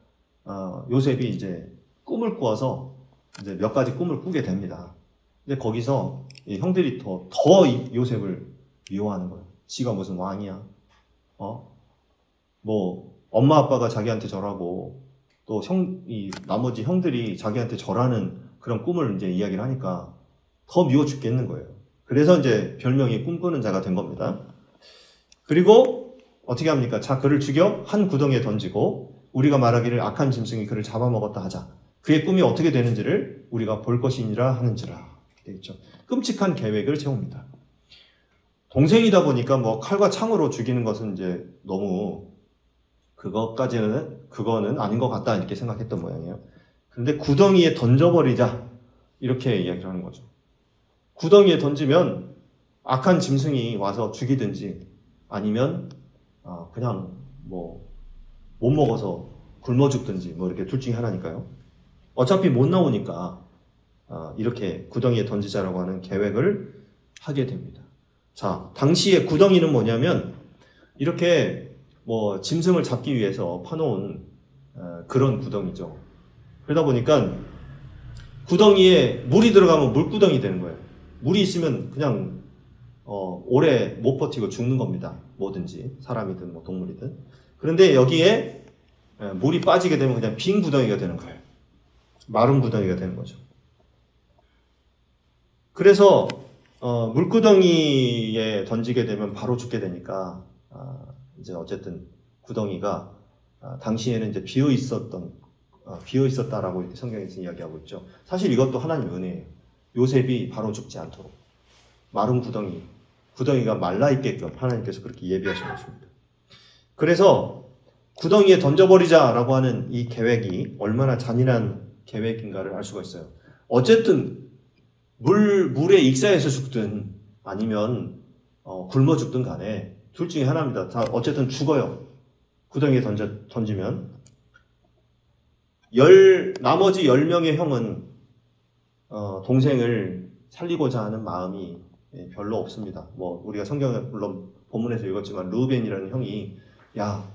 요셉이 이제 꿈을 꾸어서 이제 몇 가지 꿈을 꾸게 됩니다. 근데 거기서 이 형들이 더 이 요셉을 미워하는 거예요. 지가 무슨 왕이야? 뭐 엄마 아빠가 자기한테 절하고 또 이 나머지 형들이 자기한테 절하는 그런 꿈을 이제 이야기를 하니까 더 미워 죽겠는 거예요. 그래서 이제 별명이 꿈꾸는 자가 된 겁니다. 그리고 어떻게 합니까? 자, 그를 죽여 한 구덩이에 던지고 우리가 말하기를 악한 짐승이 그를 잡아먹었다 하자. 그의 꿈이 어떻게 되는지를 우리가 볼 것이니라 하는지라. 되겠죠. 끔찍한 계획을 세웁니다. 동생이다 보니까 뭐 칼과 창으로 죽이는 것은 이제 너무 그거는 아닌 것 같다 이렇게 생각했던 모양이에요. 그런데 구덩이에 던져버리자 이렇게 이야기를 하는 거죠. 구덩이에 던지면 악한 짐승이 와서 죽이든지 아니면 그냥 뭐 못 먹어서 굶어 죽든지 뭐 이렇게 둘 중에 하나니까요. 어차피 못 나오니까 이렇게 구덩이에 던지자라고 하는 계획을 하게 됩니다. 자, 당시에 구덩이는 뭐냐면 이렇게 뭐 짐승을 잡기 위해서 파놓은 그런 구덩이죠. 그러다 보니까 구덩이에 물이 들어가면 물구덩이 되는 거예요. 물이 있으면 그냥 오래 못 버티고 죽는 겁니다. 뭐든지 사람이든 뭐 동물이든. 그런데 여기에 물이 빠지게 되면 그냥 빈 구덩이가 되는 거예요. 마른 구덩이가 되는 거죠. 그래서 물구덩이에 던지게 되면 바로 죽게 되니까 이제 어쨌든 구덩이가 당시에는 이제 비어 있었다라고 이렇게 성경에서 이야기하고 있죠. 사실 이것도 하나님의 은혜예요. 요셉이 바로 죽지 않도록 마른 구덩이가 말라 있게끔 하나님께서 그렇게 예비하신 것입니다. 그래서 구덩이에 던져버리자라고 하는 이 계획이 얼마나 잔인한 계획인가를 알 수가 있어요. 어쨌든 물에 익사해서 죽든 아니면 굶어 죽든 간에 둘 중에 하나입니다. 다 어쨌든 죽어요. 구덩이에 던지면 나머지 10명의 형은 동생을 살리고자 하는 마음이 별로 없습니다. 뭐 우리가 성경에 물론 본문에서 읽었지만 르우벤이라는 형이 야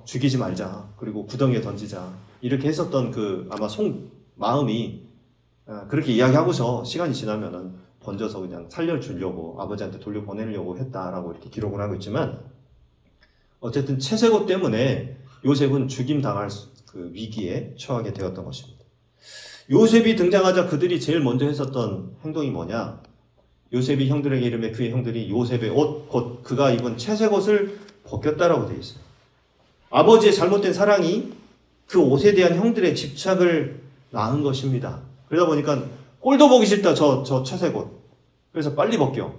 죽이지 말자 그리고 구덩이에 던지자 이렇게 했었던 그 아마 마음이 그렇게 이야기하고서 시간이 지나면은 던져서 그냥 살려주려고 아버지한테 돌려보내려고 했다라고 이렇게 기록을 하고 있지만 어쨌든 채색옷 때문에 요셉은 죽임당할 그 위기에 처하게 되었던 것입니다. 요셉이 등장하자 그들이 제일 먼저 했었던 행동이 뭐냐? 요셉이 형들에게 이르매 그의 형들이 요셉의 옷 곧 그가 입은 채색옷을 벗겼다라고 되어 있어요. 아버지의 잘못된 사랑이 그 옷에 대한 형들의 집착을 낳은 것입니다. 그러다 보니까 꼴도 보기 싫다 저 채색옷. 그래서 빨리 벗겨.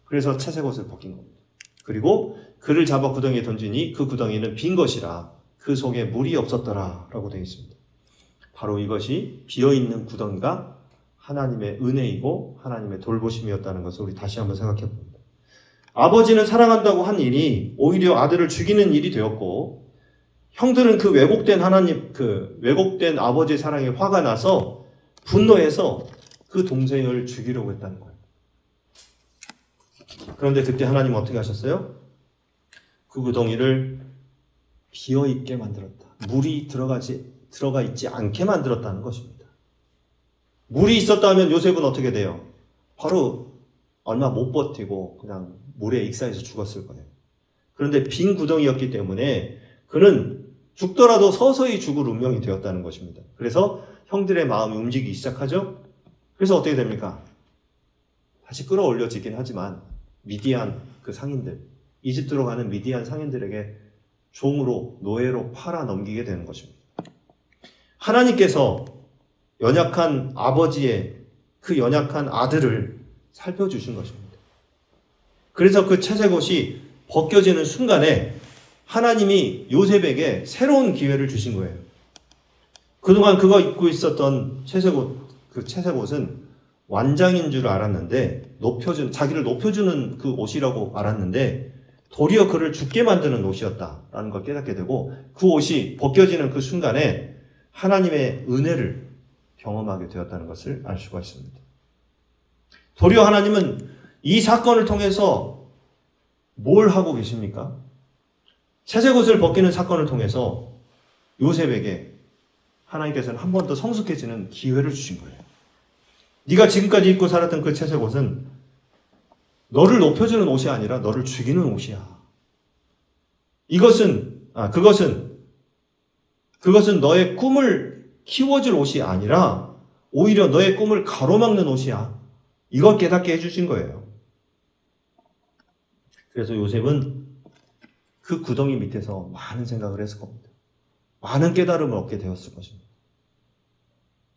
그래서 채색옷을 벗긴 겁니다. 그리고 그를 잡아 구덩이에 던지니 그 구덩이는 빈 것이라 그 속에 물이 없었더라 라고 되어 있습니다. 바로 이것이 비어있는 구덩이가 하나님의 은혜이고 하나님의 돌보심이었다는 것을 우리 다시 한번 생각해 봅니다. 아버지는 사랑한다고 한 일이 오히려 아들을 죽이는 일이 되었고 형들은 그 왜곡된 아버지의 사랑에 화가 나서 분노해서 그 동생을 죽이려고 했다는 거예요. 그런데 그때 하나님은 어떻게 하셨어요? 그 구덩이를 비어있게 만들었다. 물이 들어가 있지 않게 만들었다는 것입니다. 물이 있었다면 요셉은 어떻게 돼요? 바로 얼마 못 버티고 그냥 물에 익사해서 죽었을 거예요. 그런데 빈 구덩이였기 때문에 그는 죽더라도 서서히 죽을 운명이 되었다는 것입니다. 그래서 형들의 마음이 움직이기 시작하죠. 그래서 어떻게 됩니까? 다시 끌어올려지긴 하지만 미디안 그 상인들, 이집트로 가는 미디안 상인들에게 종으로 노예로 팔아 넘기게 되는 것입니다. 하나님께서 연약한 아버지의 그 연약한 아들을 살펴주신 것입니다. 그래서 그 채색옷이 벗겨지는 순간에 하나님이 요셉에게 새로운 기회를 주신 거예요. 그동안 그가 입고 있었던 그 채색옷은 완장인 줄 알았는데 자기를 높여주는 그 옷이라고 알았는데 도리어 그를 죽게 만드는 옷이었다라는 걸 깨닫게 되고 그 옷이 벗겨지는 그 순간에 하나님의 은혜를 경험하게 되었다는 것을 알 수가 있습니다. 도리어 하나님은 이 사건을 통해서 뭘 하고 계십니까? 채색옷을 벗기는 사건을 통해서 요셉에게 하나님께서는 한 번 더 성숙해지는 기회를 주신 거예요. 네가 지금까지 입고 살았던 그 채색옷은 너를 높여주는 옷이 아니라 너를 죽이는 옷이야. 그것은 너의 꿈을 키워줄 옷이 아니라 오히려 너의 꿈을 가로막는 옷이야. 이걸 깨닫게 해주신 거예요. 그래서 요셉은 그 구덩이 밑에서 많은 생각을 했을 겁니다. 많은 깨달음을 얻게 되었을 것입니다.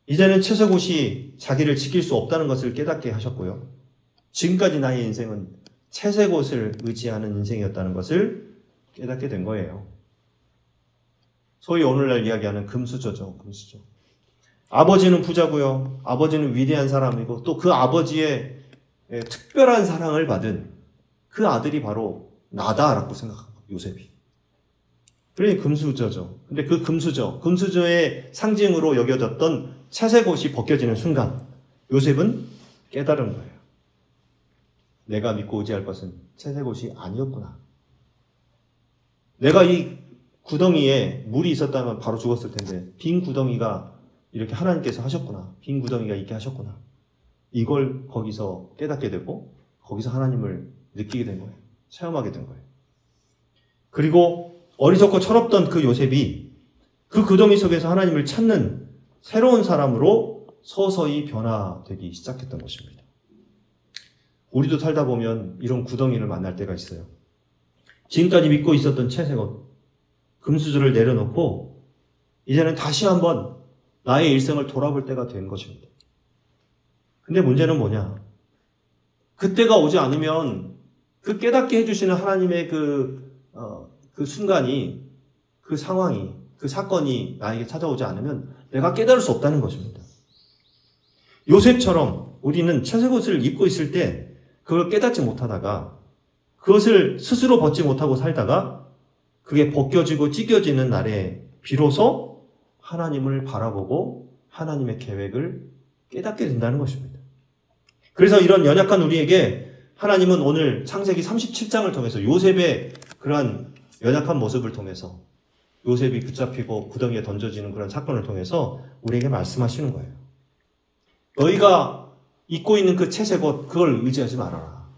이제는 채색옷이 자기를 지킬 수 없다는 것을 깨닫게 하셨고요. 지금까지 나의 인생은 채색옷을 의지하는 인생이었다는 것을 깨닫게 된 거예요. 소위 오늘날 이야기하는 금수저죠. 금수저. 아버지는 부자고요. 아버지는 위대한 사람이고 또 그 아버지의 특별한 사랑을 받은 그 아들이 바로 나다라고 생각한 거예요. 요셉이. 그래 금수저죠. 근데 그 금수저의 상징으로 여겨졌던 채색옷이 벗겨지는 순간 요셉은 깨달은 거예요. 내가 믿고 의지할 것은 채색옷이 아니었구나. 내가 이 구덩이에 물이 있었다면 바로 죽었을 텐데 빈 구덩이가 이렇게 하나님께서 하셨구나. 빈 구덩이가 있게 하셨구나. 이걸 거기서 깨닫게 되고 거기서 하나님을 느끼게 된 거예요. 체험하게 된 거예요. 그리고 어리석고 철없던 그 요셉이 그 구덩이 속에서 하나님을 찾는 새로운 사람으로 서서히 변화되기 시작했던 것입니다. 우리도 살다 보면 이런 구덩이를 만날 때가 있어요. 지금까지 믿고 있었던 채색옷, 금수저를 내려놓고 이제는 다시 한번 나의 일생을 돌아볼 때가 된 것입니다. 근데 문제는 뭐냐? 그때가 오지 않으면 그 깨닫게 해주시는 하나님의 그 순간이, 그 상황이, 그 사건이 나에게 찾아오지 않으면 내가 깨달을 수 없다는 것입니다. 요셉처럼 우리는 채색옷을 입고 있을 때 그걸 깨닫지 못하다가 그것을 스스로 벗지 못하고 살다가 그게 벗겨지고 찢겨지는 날에 비로소 하나님을 바라보고 하나님의 계획을 깨닫게 된다는 것입니다. 그래서 이런 연약한 우리에게 하나님은 오늘 창세기 37장을 통해서 요셉의 그러한 연약한 모습을 통해서 요셉이 붙잡히고 구덩이에 던져지는 그런 사건을 통해서 우리에게 말씀하시는 거예요. 너희가 입고 있는 그 채색옷 그걸 의지하지 말아라.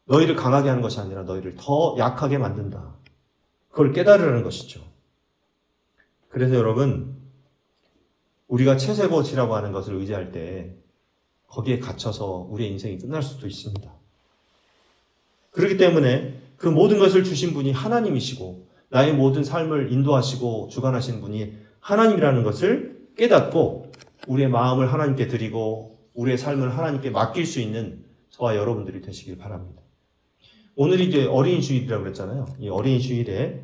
너희를 강하게 하는 것이 아니라 너희를 더 약하게 만든다. 그걸 깨달으라는 것이죠. 그래서 여러분 우리가 채색옷이라고 하는 것을 의지할 때 거기에 갇혀서 우리의 인생이 끝날 수도 있습니다. 그렇기 때문에 그 모든 것을 주신 분이 하나님이시고 나의 모든 삶을 인도하시고 주관하시는 분이 하나님이라는 것을 깨닫고 우리의 마음을 하나님께 드리고 우리의 삶을 하나님께 맡길 수 있는 저와 여러분들이 되시길 바랍니다. 오늘이 이제 어린이 주일이라고 그랬잖아요. 이 어린이 주일에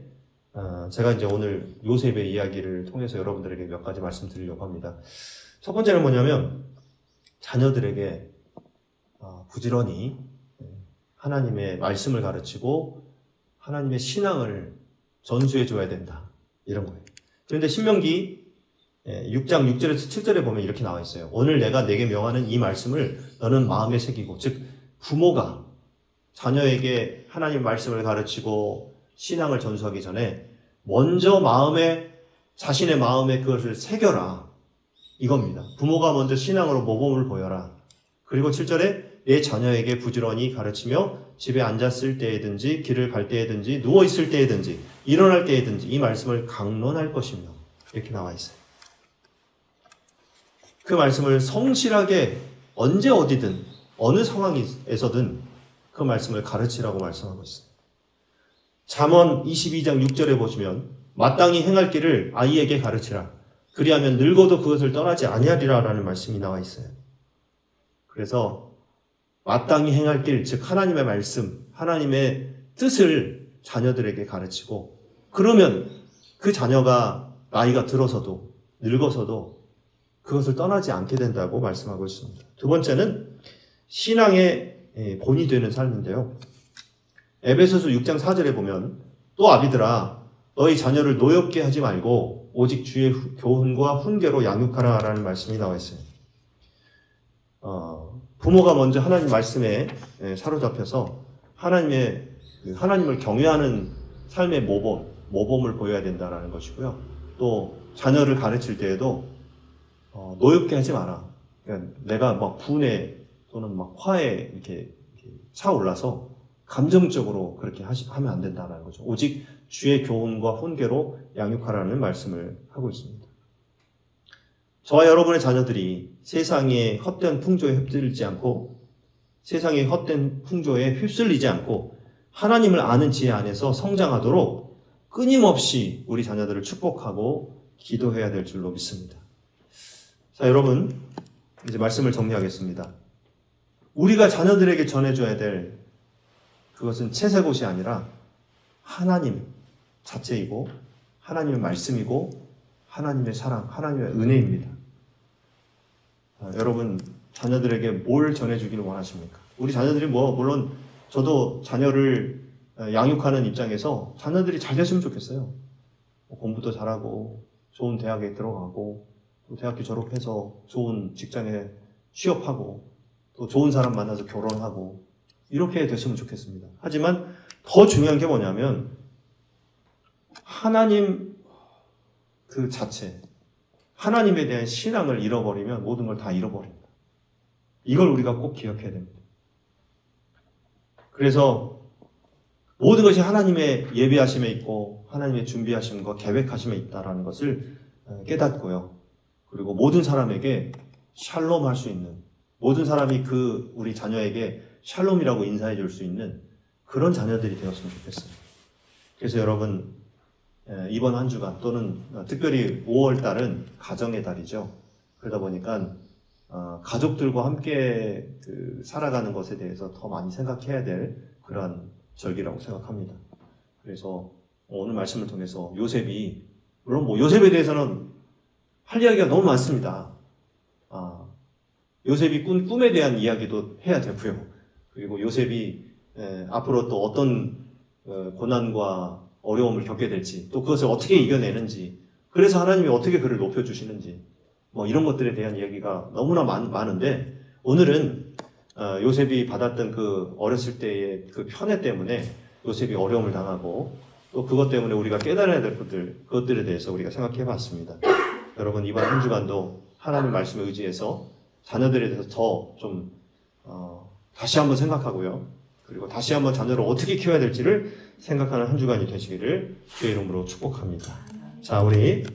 제가 이제 오늘 요셉의 이야기를 통해서 여러분들에게 몇 가지 말씀드리려고 합니다. 첫 번째는 뭐냐면 자녀들에게 부지런히 하나님의 말씀을 가르치고 하나님의 신앙을 전수해 줘야 된다. 이런 거예요. 그런데 신명기 6장 6절에서 7절에 보면 이렇게 나와 있어요. 오늘 내가 내게 명하는 이 말씀을 너는 마음에 새기고, 즉 부모가 자녀에게 하나님 말씀을 가르치고 신앙을 전수하기 전에 먼저 자신의 마음에 그것을 새겨라. 이겁니다. 부모가 먼저 신앙으로 모범을 보여라. 그리고 7절에 내 자녀에게 부지런히 가르치며 집에 앉았을 때에든지 길을 갈 때에든지 누워있을 때에든지 일어날 때에든지 이 말씀을 강론할 것이며 이렇게 나와 있어요. 그 말씀을 성실하게 언제 어디든 어느 상황에서든 그 말씀을 가르치라고 말씀하고 있어요. 잠언 22장 6절에 보시면 마땅히 행할 길을 아이에게 가르치라. 그리하면 늙어도 그것을 떠나지 아니하리라 라는 말씀이 나와 있어요. 그래서 마땅히 행할 길, 즉 하나님의 말씀, 하나님의 뜻을 자녀들에게 가르치고 그러면 그 자녀가 나이가 들어서도 늙어서도 그것을 떠나지 않게 된다고 말씀하고 있습니다. 두 번째는 신앙의 본이 되는 삶인데요. 에베소서 6장 4절에 보면 또 아비들아 너희 자녀를 노엽게 하지 말고 오직 주의 교훈과 훈계로 양육하라 라는 말씀이 나와 있어요. 부모가 먼저 하나님 말씀에 사로잡혀서 하나님의 그 하나님을 경외하는 삶의 모범을 보여야 된다는 것이고요. 또 자녀를 가르칠 때에도 노엽게 하지 마라. 그러니까 내가 막 분에 또는 막 화에 이렇게 차올라서 감정적으로 그렇게 하면 안 된다는 거죠. 오직 주의 교훈과 훈계로 양육하라는 말씀을 하고 있습니다. 저와 여러분의 자녀들이 세상의 헛된 풍조에 휩쓸리지 않고 세상의 헛된 풍조에 휩쓸리지 않고 하나님을 아는 지혜 안에서 성장하도록 끊임없이 우리 자녀들을 축복하고 기도해야 될 줄로 믿습니다. 자, 여러분, 이제 말씀을 정리하겠습니다. 우리가 자녀들에게 전해줘야 될 그것은 채색옷이 아니라 하나님 자체이고 하나님의 말씀이고 하나님의 사랑, 하나님의 은혜입니다. 여러분, 자녀들에게 뭘 전해주기를 원하십니까? 우리 자녀들이 물론 저도 자녀를 양육하는 입장에서 자녀들이 잘 됐으면 좋겠어요. 공부도 잘하고 좋은 대학에 들어가고 또 대학교 졸업해서 좋은 직장에 취업하고 또 좋은 사람 만나서 결혼하고 이렇게 됐으면 좋겠습니다. 하지만 더 중요한 게 뭐냐면 하나님 그 자체, 하나님에 대한 신앙을 잃어버리면 모든 걸 다 잃어버립니다. 이걸 우리가 꼭 기억해야 됩니다. 그래서 모든 것이 하나님의 예비하심에 있고 하나님의 준비하심과 계획하심에 있다는 것을 깨닫고요. 그리고 모든 사람에게 샬롬 할 수 있는, 모든 사람이 우리 자녀에게 샬롬이라고 인사해 줄 수 있는 그런 자녀들이 되었으면 좋겠어요. 그래서 여러분, 이번 한 주간 또는 특별히 5월 달은 가정의 달이죠. 그러다 보니까 가족들과 함께 살아가는 것에 대해서 더 많이 생각해야 될 그러한 절기라고 생각합니다. 그래서 오늘 말씀을 통해서 요셉이, 물론 요셉에 대해서는 할 이야기가 너무 많습니다. 요셉이 꾼 꿈에 대한 이야기도 해야 되고요. 그리고 요셉이 앞으로 또 어떤 고난과 어려움을 겪게 될지, 또 그것을 어떻게 이겨내는지, 그래서 하나님이 어떻게 그를 높여주시는지, 이런 것들에 대한 이야기가 너무나 많은데, 오늘은 요셉이 받았던 그 어렸을 때의 그 편애 때문에 요셉이 어려움을 당하고, 또 그것 때문에 우리가 깨달아야 될 그것들에 대해서 우리가 생각해 봤습니다. 여러분, 이번 한 주간도 하나님 말씀에 의지해서 자녀들에 대해서 더 좀 다시 한번 생각하고요. 그리고 다시 한번 자녀를 어떻게 키워야 될지를 생각하는 한 주간이 되시기를 주의 이름으로 축복합니다. 자, 우리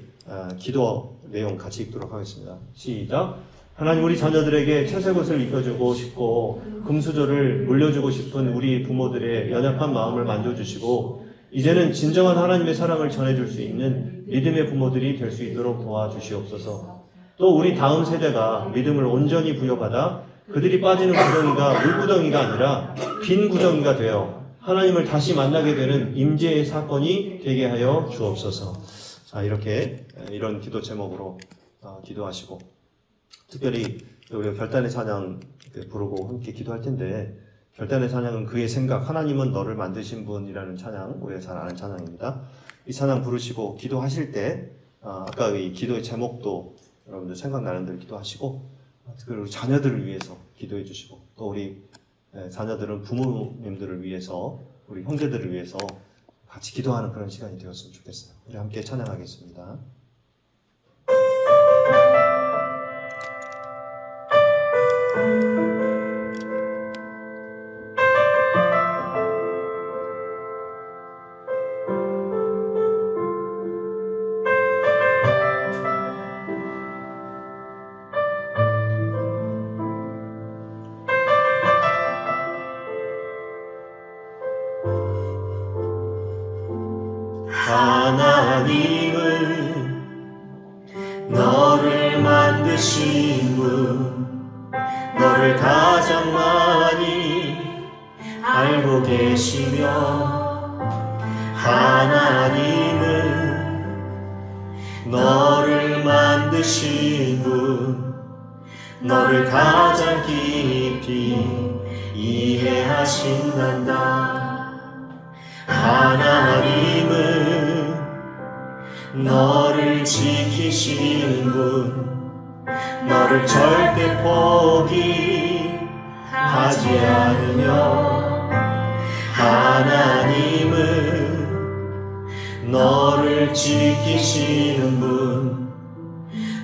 기도 내용 같이 읽도록 하겠습니다. 시작. 하나님, 우리 자녀들에게 채색옷을 입혀주고 싶고 금수저를 물려주고 싶은 우리 부모들의 연약한 마음을 만져주시고 이제는 진정한 하나님의 사랑을 전해줄 수 있는 믿음의 부모들이 될 수 있도록 도와주시옵소서. 또 우리 다음 세대가 믿음을 온전히 부여받아 그들이 빠지는 구덩이가 물구덩이가 아니라 빈 구덩이가 되어 하나님을 다시 만나게 되는 임재의 사건이 되게 하여 주옵소서. 자, 이렇게 이런 기도 제목으로 기도하시고, 특별히 우리가 결단의 찬양 부르고 함께 기도할 텐데, 결단의 찬양은 그의 생각, 하나님은 너를 만드신 분이라는 찬양, 우리가 잘 아는 찬양입니다. 이 찬양 부르시고 기도하실 때 아까 이 기도의 제목도 여러분들 생각나는 대로 기도하시고, 특별히 우리 자녀들을 위해서 기도해 주시고, 또 우리 자녀들은 부모님들을 위해서, 우리 형제들을 위해서 같이 기도하는 그런 시간이 되었으면 좋겠어요. 우리 함께 찬양하겠습니다. 하나님은 너를 만드신 분, 너를 가장 많이 알고 계시며, 하나님은 너를 만드신 분, 너를 가장 깊이 이해하신단다. 하나님은 너를 지키신 분, 너를 절대 포기하지 않으며, 하나님 너를 지키시는 분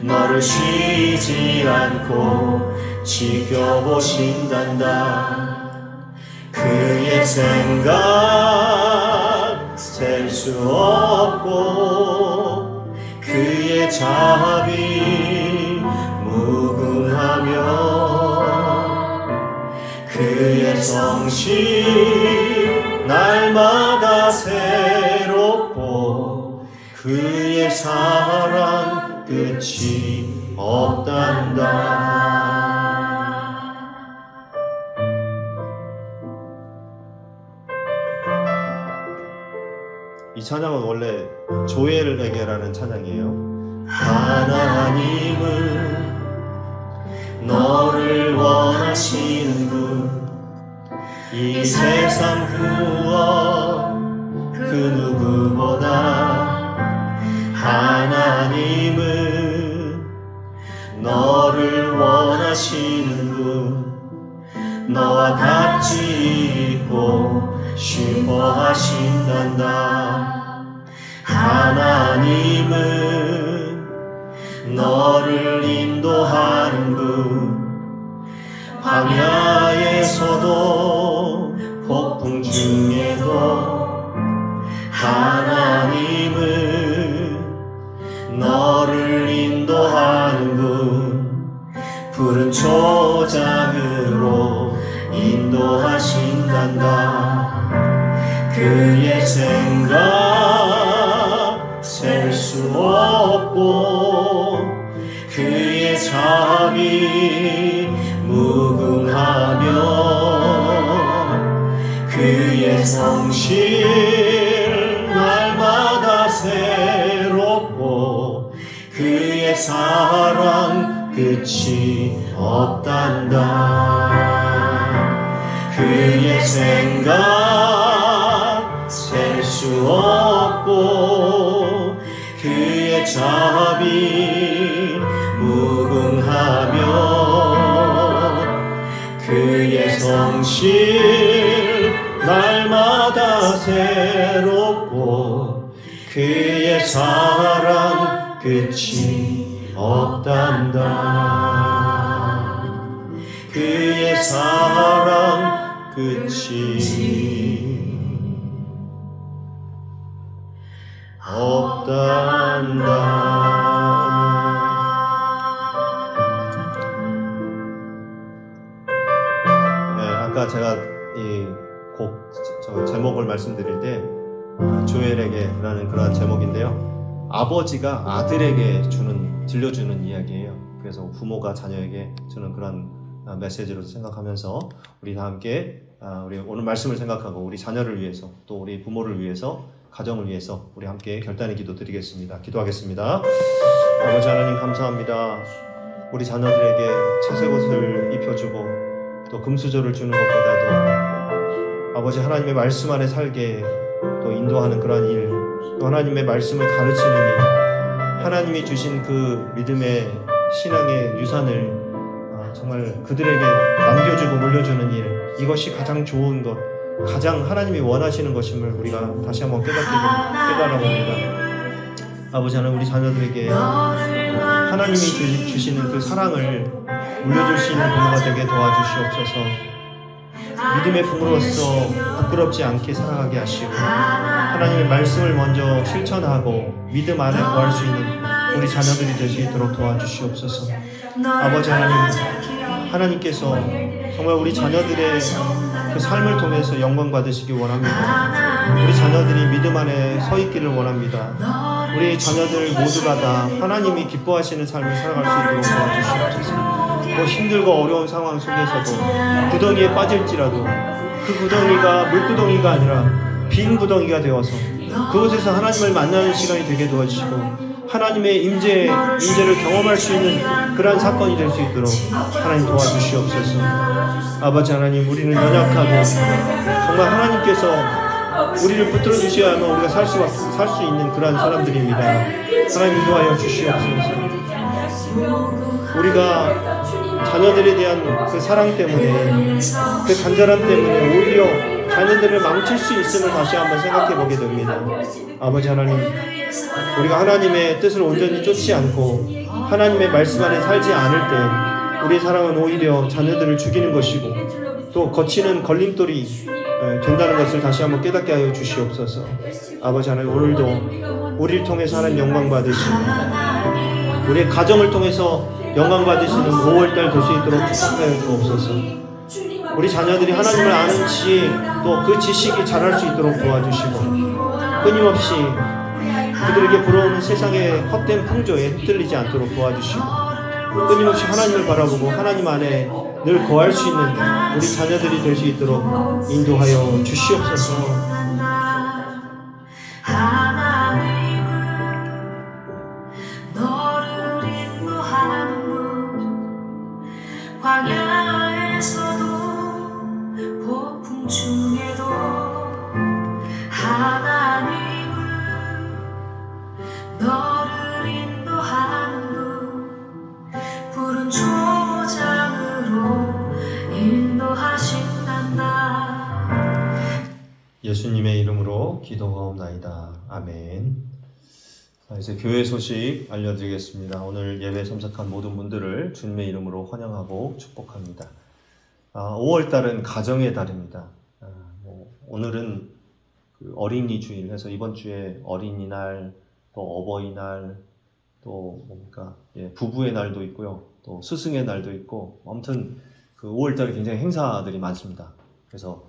너를 쉬지 않고 지켜보신단다. 그의 생각 셀 수 없고 그의 자비 무궁하며 그의 성실 날마다 새롭고 그의 사랑 끝이 없단다. 이 찬양은 원래 조엘에게라는 찬양이에요. 하나님은 너를 원하시는 분 이 세상 그 누구보다 하나님은 너를 원하시는 분 너와 같이 있고 싶어하신단다. 하나님은 너를 인도하는 분 광야에서도 폭풍 중에도 하나님은 너를 인도하는 분 푸른 초장으로 인도하신단다. 그의 생각 셀 수 없고 그의 자비 무궁하며 그의 성실 날마다 새롭고 그의 사랑 끝이 없단다. 그의 생각 셀 수 없고 그의 자비 무궁하며 그의 성실 날마다 새롭고 그의 사랑 끝이 없단다. 그의 사랑 끝이 아까 제가 이 곡 제목을 말씀드릴 때 조엘에게라는 그러한 제목인데요. 아버지가 아들에게 들려주는 이야기예요. 그래서 부모가 자녀에게 주는 그런 메시지로 생각하면서 우리 다 함께 우리 오늘 말씀을 생각하고 우리 자녀를 위해서 또 우리 부모를 위해서 가정을 위해서 우리 함께 결단의 기도 드리겠습니다. 기도하겠습니다. 아버지 하나님 감사합니다. 우리 자녀들에게 채색옷을 입혀주고 또 금수저를 주는 것보다도 아버지 하나님의 말씀 안에 살게 또 인도하는 그러한 일, 또 하나님의 말씀을 가르치는 일, 하나님이 주신 그 믿음의 신앙의 유산을 정말 그들에게 남겨주고 물려주는 일, 이것이 가장 좋은 것, 가장 하나님이 원하시는 것임을 우리가 다시 한번 깨달아 봅니다. 아버지 하나님, 우리 자녀들에게 하나님이 주시는 그 사랑을 물려줄 수 있는 부모가 되게 도와주시옵소서. 믿음의 부모로서 부끄럽지 않게 살아가게 하시고 하나님의 말씀을 먼저 실천하고 믿음 안에 거할 수 있는 우리 자녀들이 될 수 있도록 도와주시옵소서. 아버지 하나님께서 정말 우리 자녀들의 그 삶을 통해서 영광 받으시기 원합니다. 우리 자녀들이 믿음 안에 서 있기를 원합니다. 우리 자녀들 모두가 다 하나님이 기뻐하시는 삶을 살아갈 수 있도록 도와주시옵소서. 뭐 힘들고 어려운 상황 속에서도 구덩이에 빠질지라도 그 구덩이가 물구덩이가 아니라 빈 구덩이가 되어서 그곳에서 하나님을 만나는 시간이 되게 도와주시고 하나님의 임재를 경험할 수 있는 그러한 사건이 될 수 있도록 하나님 도와주시옵소서. 아버지 하나님, 우리는 연약하고 정말 하나님께서 우리를 붙들어 주셔야만 우리가 살 수 있는 그러한 사람들입니다. 하나님 인도하여 주시옵소서. 우리가 자녀들에 대한 그 사랑 때문에 그 간절함 때문에 오히려 자녀들을 망칠 수 있음을 다시 한번 생각해 보게 됩니다. 아버지 하나님, 우리가 하나님의 뜻을 온전히 쫓지 않고 하나님의 말씀 안에 살지 않을 때 우리의 사랑은 오히려 자녀들을 죽이는 것이고 또 거치는 걸림돌이 된다는 것을 다시 한번 깨닫게 하여 주시옵소서. 아버지 하나님, 오늘도 우리를 통해서 하나님 영광 받으시고 우리의 가정을 통해서 영광 받으시는 5월달 될 수 있도록 축복하여 주옵소서. 우리 자녀들이 하나님을 아는 지혜 또 그 지식이 자랄 수 있도록 도와주시고 끊임없이 그들에게 불어오는 세상의 헛된 풍조에 휩들리지 않도록 도와주시고 끊임없이 하나님을 바라보고 하나님 안에 늘 거할 수 있는 우리 자녀들이 될 수 있도록 인도하여 주시옵소서. 광야에서도 폭풍 중에도 하나님은 너를 인도하는 분, 푸른 초장으로 인도하신단다. 예수님의 이름으로 기도하옵나이다. 아멘. 이제 교회 소식 알려드리겠습니다. 오늘 예배 참석한 모든 분들을 주님의 이름으로 환영하고 축복합니다. 5월달은 가정의 달입니다. 오늘은 그 어린이 주일 해서 이번 주에 어린이날, 또 어버이날, 또 뭡니까? 부부의 날도 있고요. 또 스승의 날도 있고, 아무튼 그 5월달에 굉장히 행사들이 많습니다. 그래서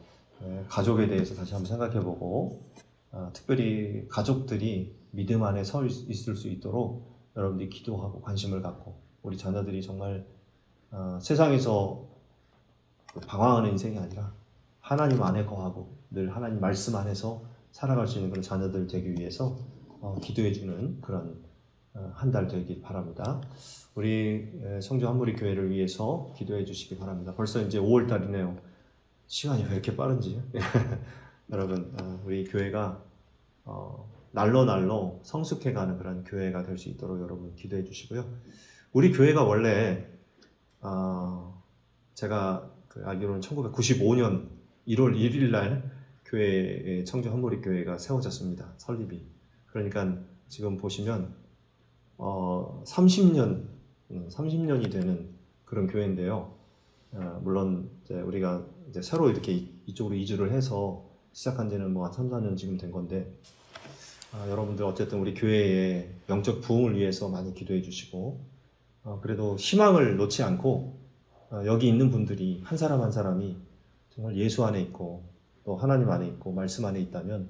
가족에 대해서 다시 한번 생각해보고, 특별히 가족들이 믿음 안에 서 있을 수 있도록 여러분들이 기도하고 관심을 갖고 우리 자녀들이 정말 세상에서 방황하는 인생이 아니라 하나님 안에 거하고 늘 하나님 말씀 안에서 살아갈 수 있는 그런 자녀들 되기 위해서 기도해주는 그런 한 달 되길 바랍니다. 우리 성주 한무리 교회를 위해서 기도해 주시기 바랍니다. 벌써 이제 5월 달이네요. 시간이 왜 이렇게 빠른지. 여러분, 우리 교회가 날로 성숙해가는 그런 교회가 될 수 있도록 여러분 기도해 주시고요. 우리 교회가 원래 제가 알기로는 1995년 1월 1일 날 교회 청주 한무리 교회가 세워졌습니다. 설립이. 그러니까 지금 보시면 30년이 되는 그런 교회인데요. 물론 이제 우리가 이제 새로 이렇게 이쪽으로 이주를 해서 시작한 지는 뭐 한 3, 4년 지금 된 건데 여러분들 어쨌든 우리 교회의 영적 부흥을 위해서 많이 기도해 주시고 그래도 희망을 놓지 않고 여기 있는 분들이 한 사람 한 사람이 정말 예수 안에 있고 또 하나님 안에 있고 말씀 안에 있다면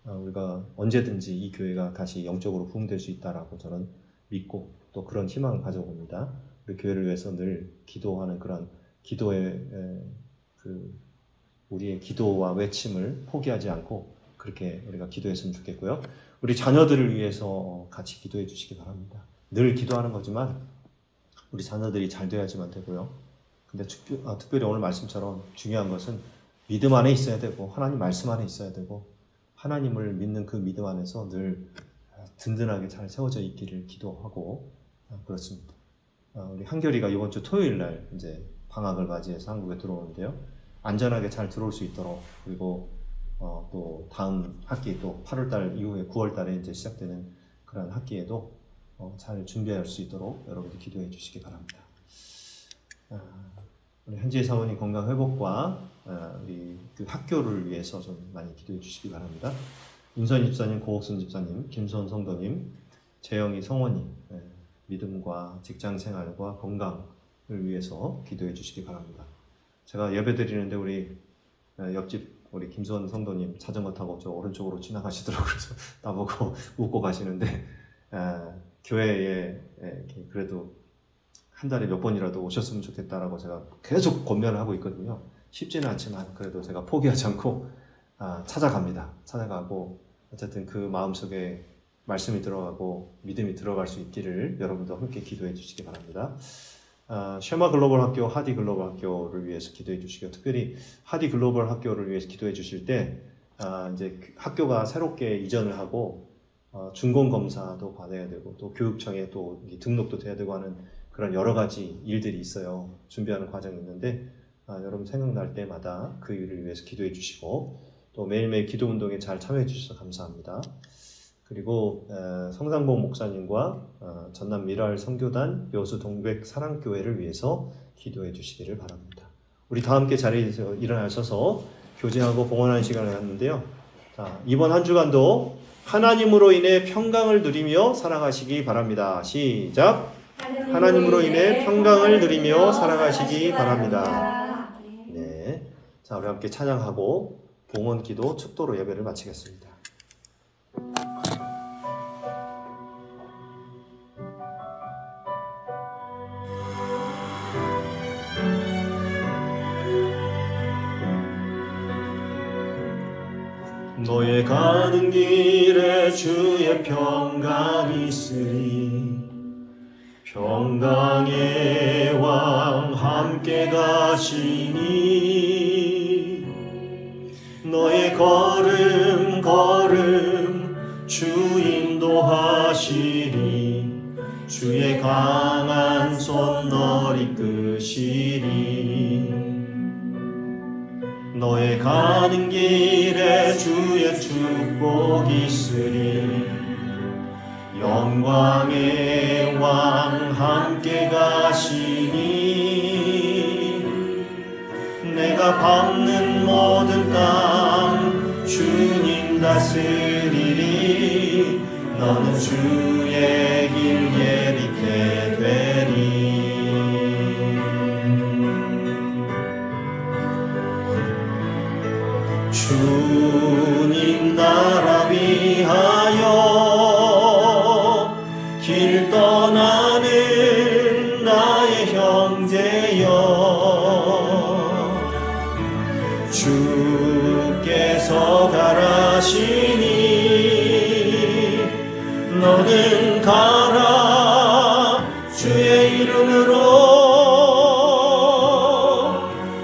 우리가 언제든지 이 교회가 다시 영적으로 부흥될 수 있다라고 저는 믿고 또 그런 희망을 가져봅니다. 우리 교회를 위해서 늘 기도하는 그런 기도의 우리의 기도와 외침을 포기하지 않고 그렇게 우리가 기도했으면 좋겠고요. 우리 자녀들을 위해서 같이 기도해 주시기 바랍니다. 늘 기도하는 거지만 우리 자녀들이 잘 돼야지만 되고요. 근데 특별히 오늘 말씀처럼 중요한 것은 믿음 안에 있어야 되고 하나님 말씀 안에 있어야 되고 하나님을 믿는 그 믿음 안에서 늘 든든하게 잘 세워져 있기를 기도하고 그렇습니다. 우리 한결이가 이번 주 토요일 날 이제 방학을 맞이해서 한국에 들어오는데요. 안전하게 잘 들어올 수 있도록 그리고 또 다음 학기 또 8월달 이후에 9월달에 이제 시작되는 그런 학기에도 잘 준비할 수 있도록 여러분들 기도해 주시기 바랍니다. 우리 현지의 사모님 건강 회복과 우리 그 학교를 위해서 좀 많이 기도해 주시기 바랍니다. 임선 집사님, 고옥순 집사님, 김선 성도님, 재영이 성원님 믿음과 직장 생활과 건강을 위해서 기도해 주시기 바랍니다. 제가 예배 드리는데 우리 옆집 우리 김수원 성도님 자전거 타고 저 오른쪽으로 지나가시더라고요. 그래서 나보고 웃고 가시는데 교회에 그래도 한 달에 몇 번이라도 오셨으면 좋겠다라고 제가 계속 권면을 하고 있거든요. 쉽지는 않지만 그래도 제가 포기하지 않고 찾아갑니다. 찾아가고 어쨌든 그 마음속에 말씀이 들어가고 믿음이 들어갈 수 있기를 여러분도 함께 기도해 주시기 바랍니다. 쉐마 글로벌 학교, 하디 글로벌 학교를 위해서 기도해 주시고 특별히 하디 글로벌 학교를 위해서 기도해 주실 때 이제 학교가 새롭게 이전을 하고 준공 검사도 받아야 되고 또 교육청에 또 등록도 돼야 되고 하는 그런 여러 가지 일들이 있어요. 준비하는 과정이 있는데 여러분 생각날 때마다 그 일을 위해서 기도해 주시고 또 매일매일 기도 운동에 잘 참여해 주셔서 감사합니다. 그리고 성산복 목사님과 전남 미랄 선교단 여수 동백 사랑교회를 위해서 기도해 주시기를 바랍니다. 우리 다 함께 자리에서 일어나셔서 교제하고 봉헌하는 시간을 갖는데요. 자, 이번 한 주간도 하나님으로 인해 평강을 누리며 살아가시기 바랍니다. 시작! 하나님으로 인해 평강을 누리며 살아가시기 바랍니다. 네, 자, 우리 함께 찬양하고 봉헌 기도 축도로 예배를 마치겠습니다. 너의 가는 길에 주의 평강이 있으리 평강의 왕 함께 가시니 너의 걸음 주 인도하시리 주의 강한 손 널 이끄시리 너의 가는 길에 주의 축복이 있으리 영광의 왕 함께 가시니 내가 밟는 모든 땅 주님 다스리리 너는 주의 길 예비케 되리 주님 나라 위하여 길 떠나는 나의 형제여 주께서 가라시니 너는 가라 주의 이름으로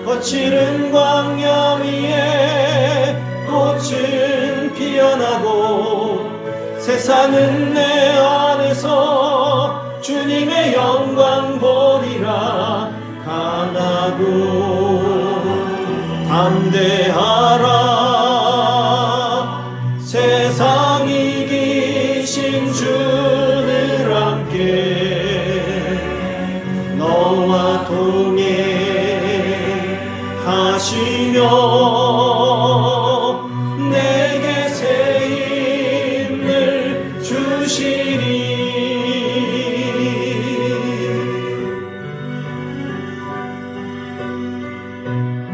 거칠은 광야 위에 꽃은 피어나고 세상은 내 안에서 주님의 영광 보리라 강하고 담대하라 세상 이기신 주를 함께 너와 동행하시며 내게 새 힘을 주시리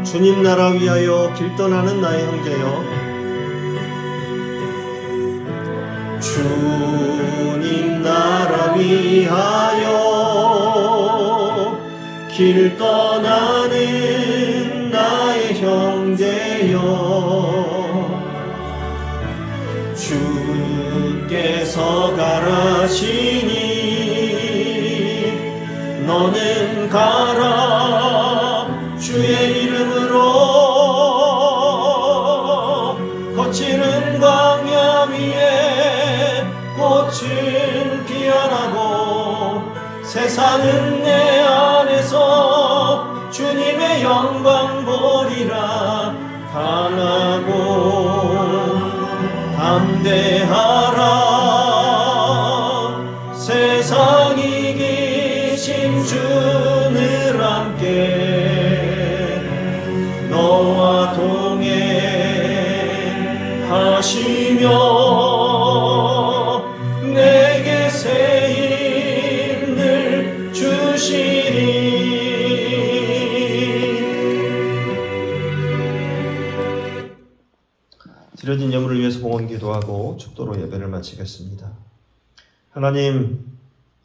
주님 나라 위하여 길 떠나는 나의 형제여 주님 나라 위하여 길 떠나는 나의 형제여 주께서 가라시니 너는 가라 주의 이름으로 거칠은 광야 위에 꽃은 피어나고 세상은 내 안에서 주님의 영광 보리라 강하고 담대하라 세상 이기신 주를 함께 너와 동행하시며 내게 새 힘을 주시리 드려진 예물을 위해서 봉헌 기도하고 축도로 예배를 마치겠습니다. 하나님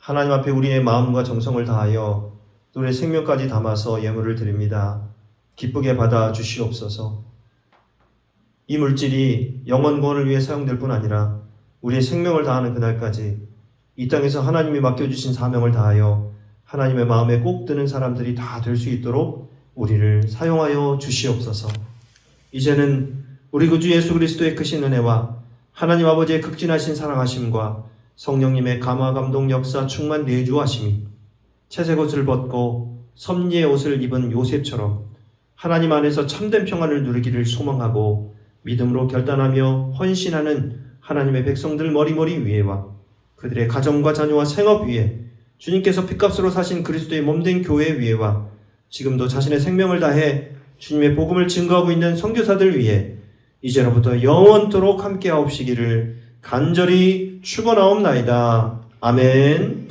앞에 우리의 마음과 정성을 다하여 우리의 생명까지 담아서 예물을 드립니다. 기쁘게 받아 주시옵소서. 이 물질이 영원 구원을 위해 사용될 뿐 아니라 우리의 생명을 다하는 그날까지 이 땅에서 하나님이 맡겨주신 사명을 다하여 하나님의 마음에 꼭 드는 사람들이 다 될 수 있도록 우리를 사용하여 주시옵소서. 이제는 우리 구주 예수 그리스도의 크신 은혜와 하나님 아버지의 극진하신 사랑하심과 성령님의 감화 감동 역사 충만 내주하심이 채색 옷을 벗고 섭리의 옷을 입은 요셉처럼 하나님 안에서 참된 평안을 누리기를 소망하고 믿음으로 결단하며 헌신하는 하나님의 백성들 머리머리 위에와 그들의 가정과 자녀와 생업 위에 주님께서 핏값으로 사신 그리스도의 몸된 교회 위에와 지금도 자신의 생명을 다해 주님의 복음을 증거하고 있는 선교사들 위해 이제로부터 영원토록 함께하옵시기를 간절히 축원하옵나이다. 아멘.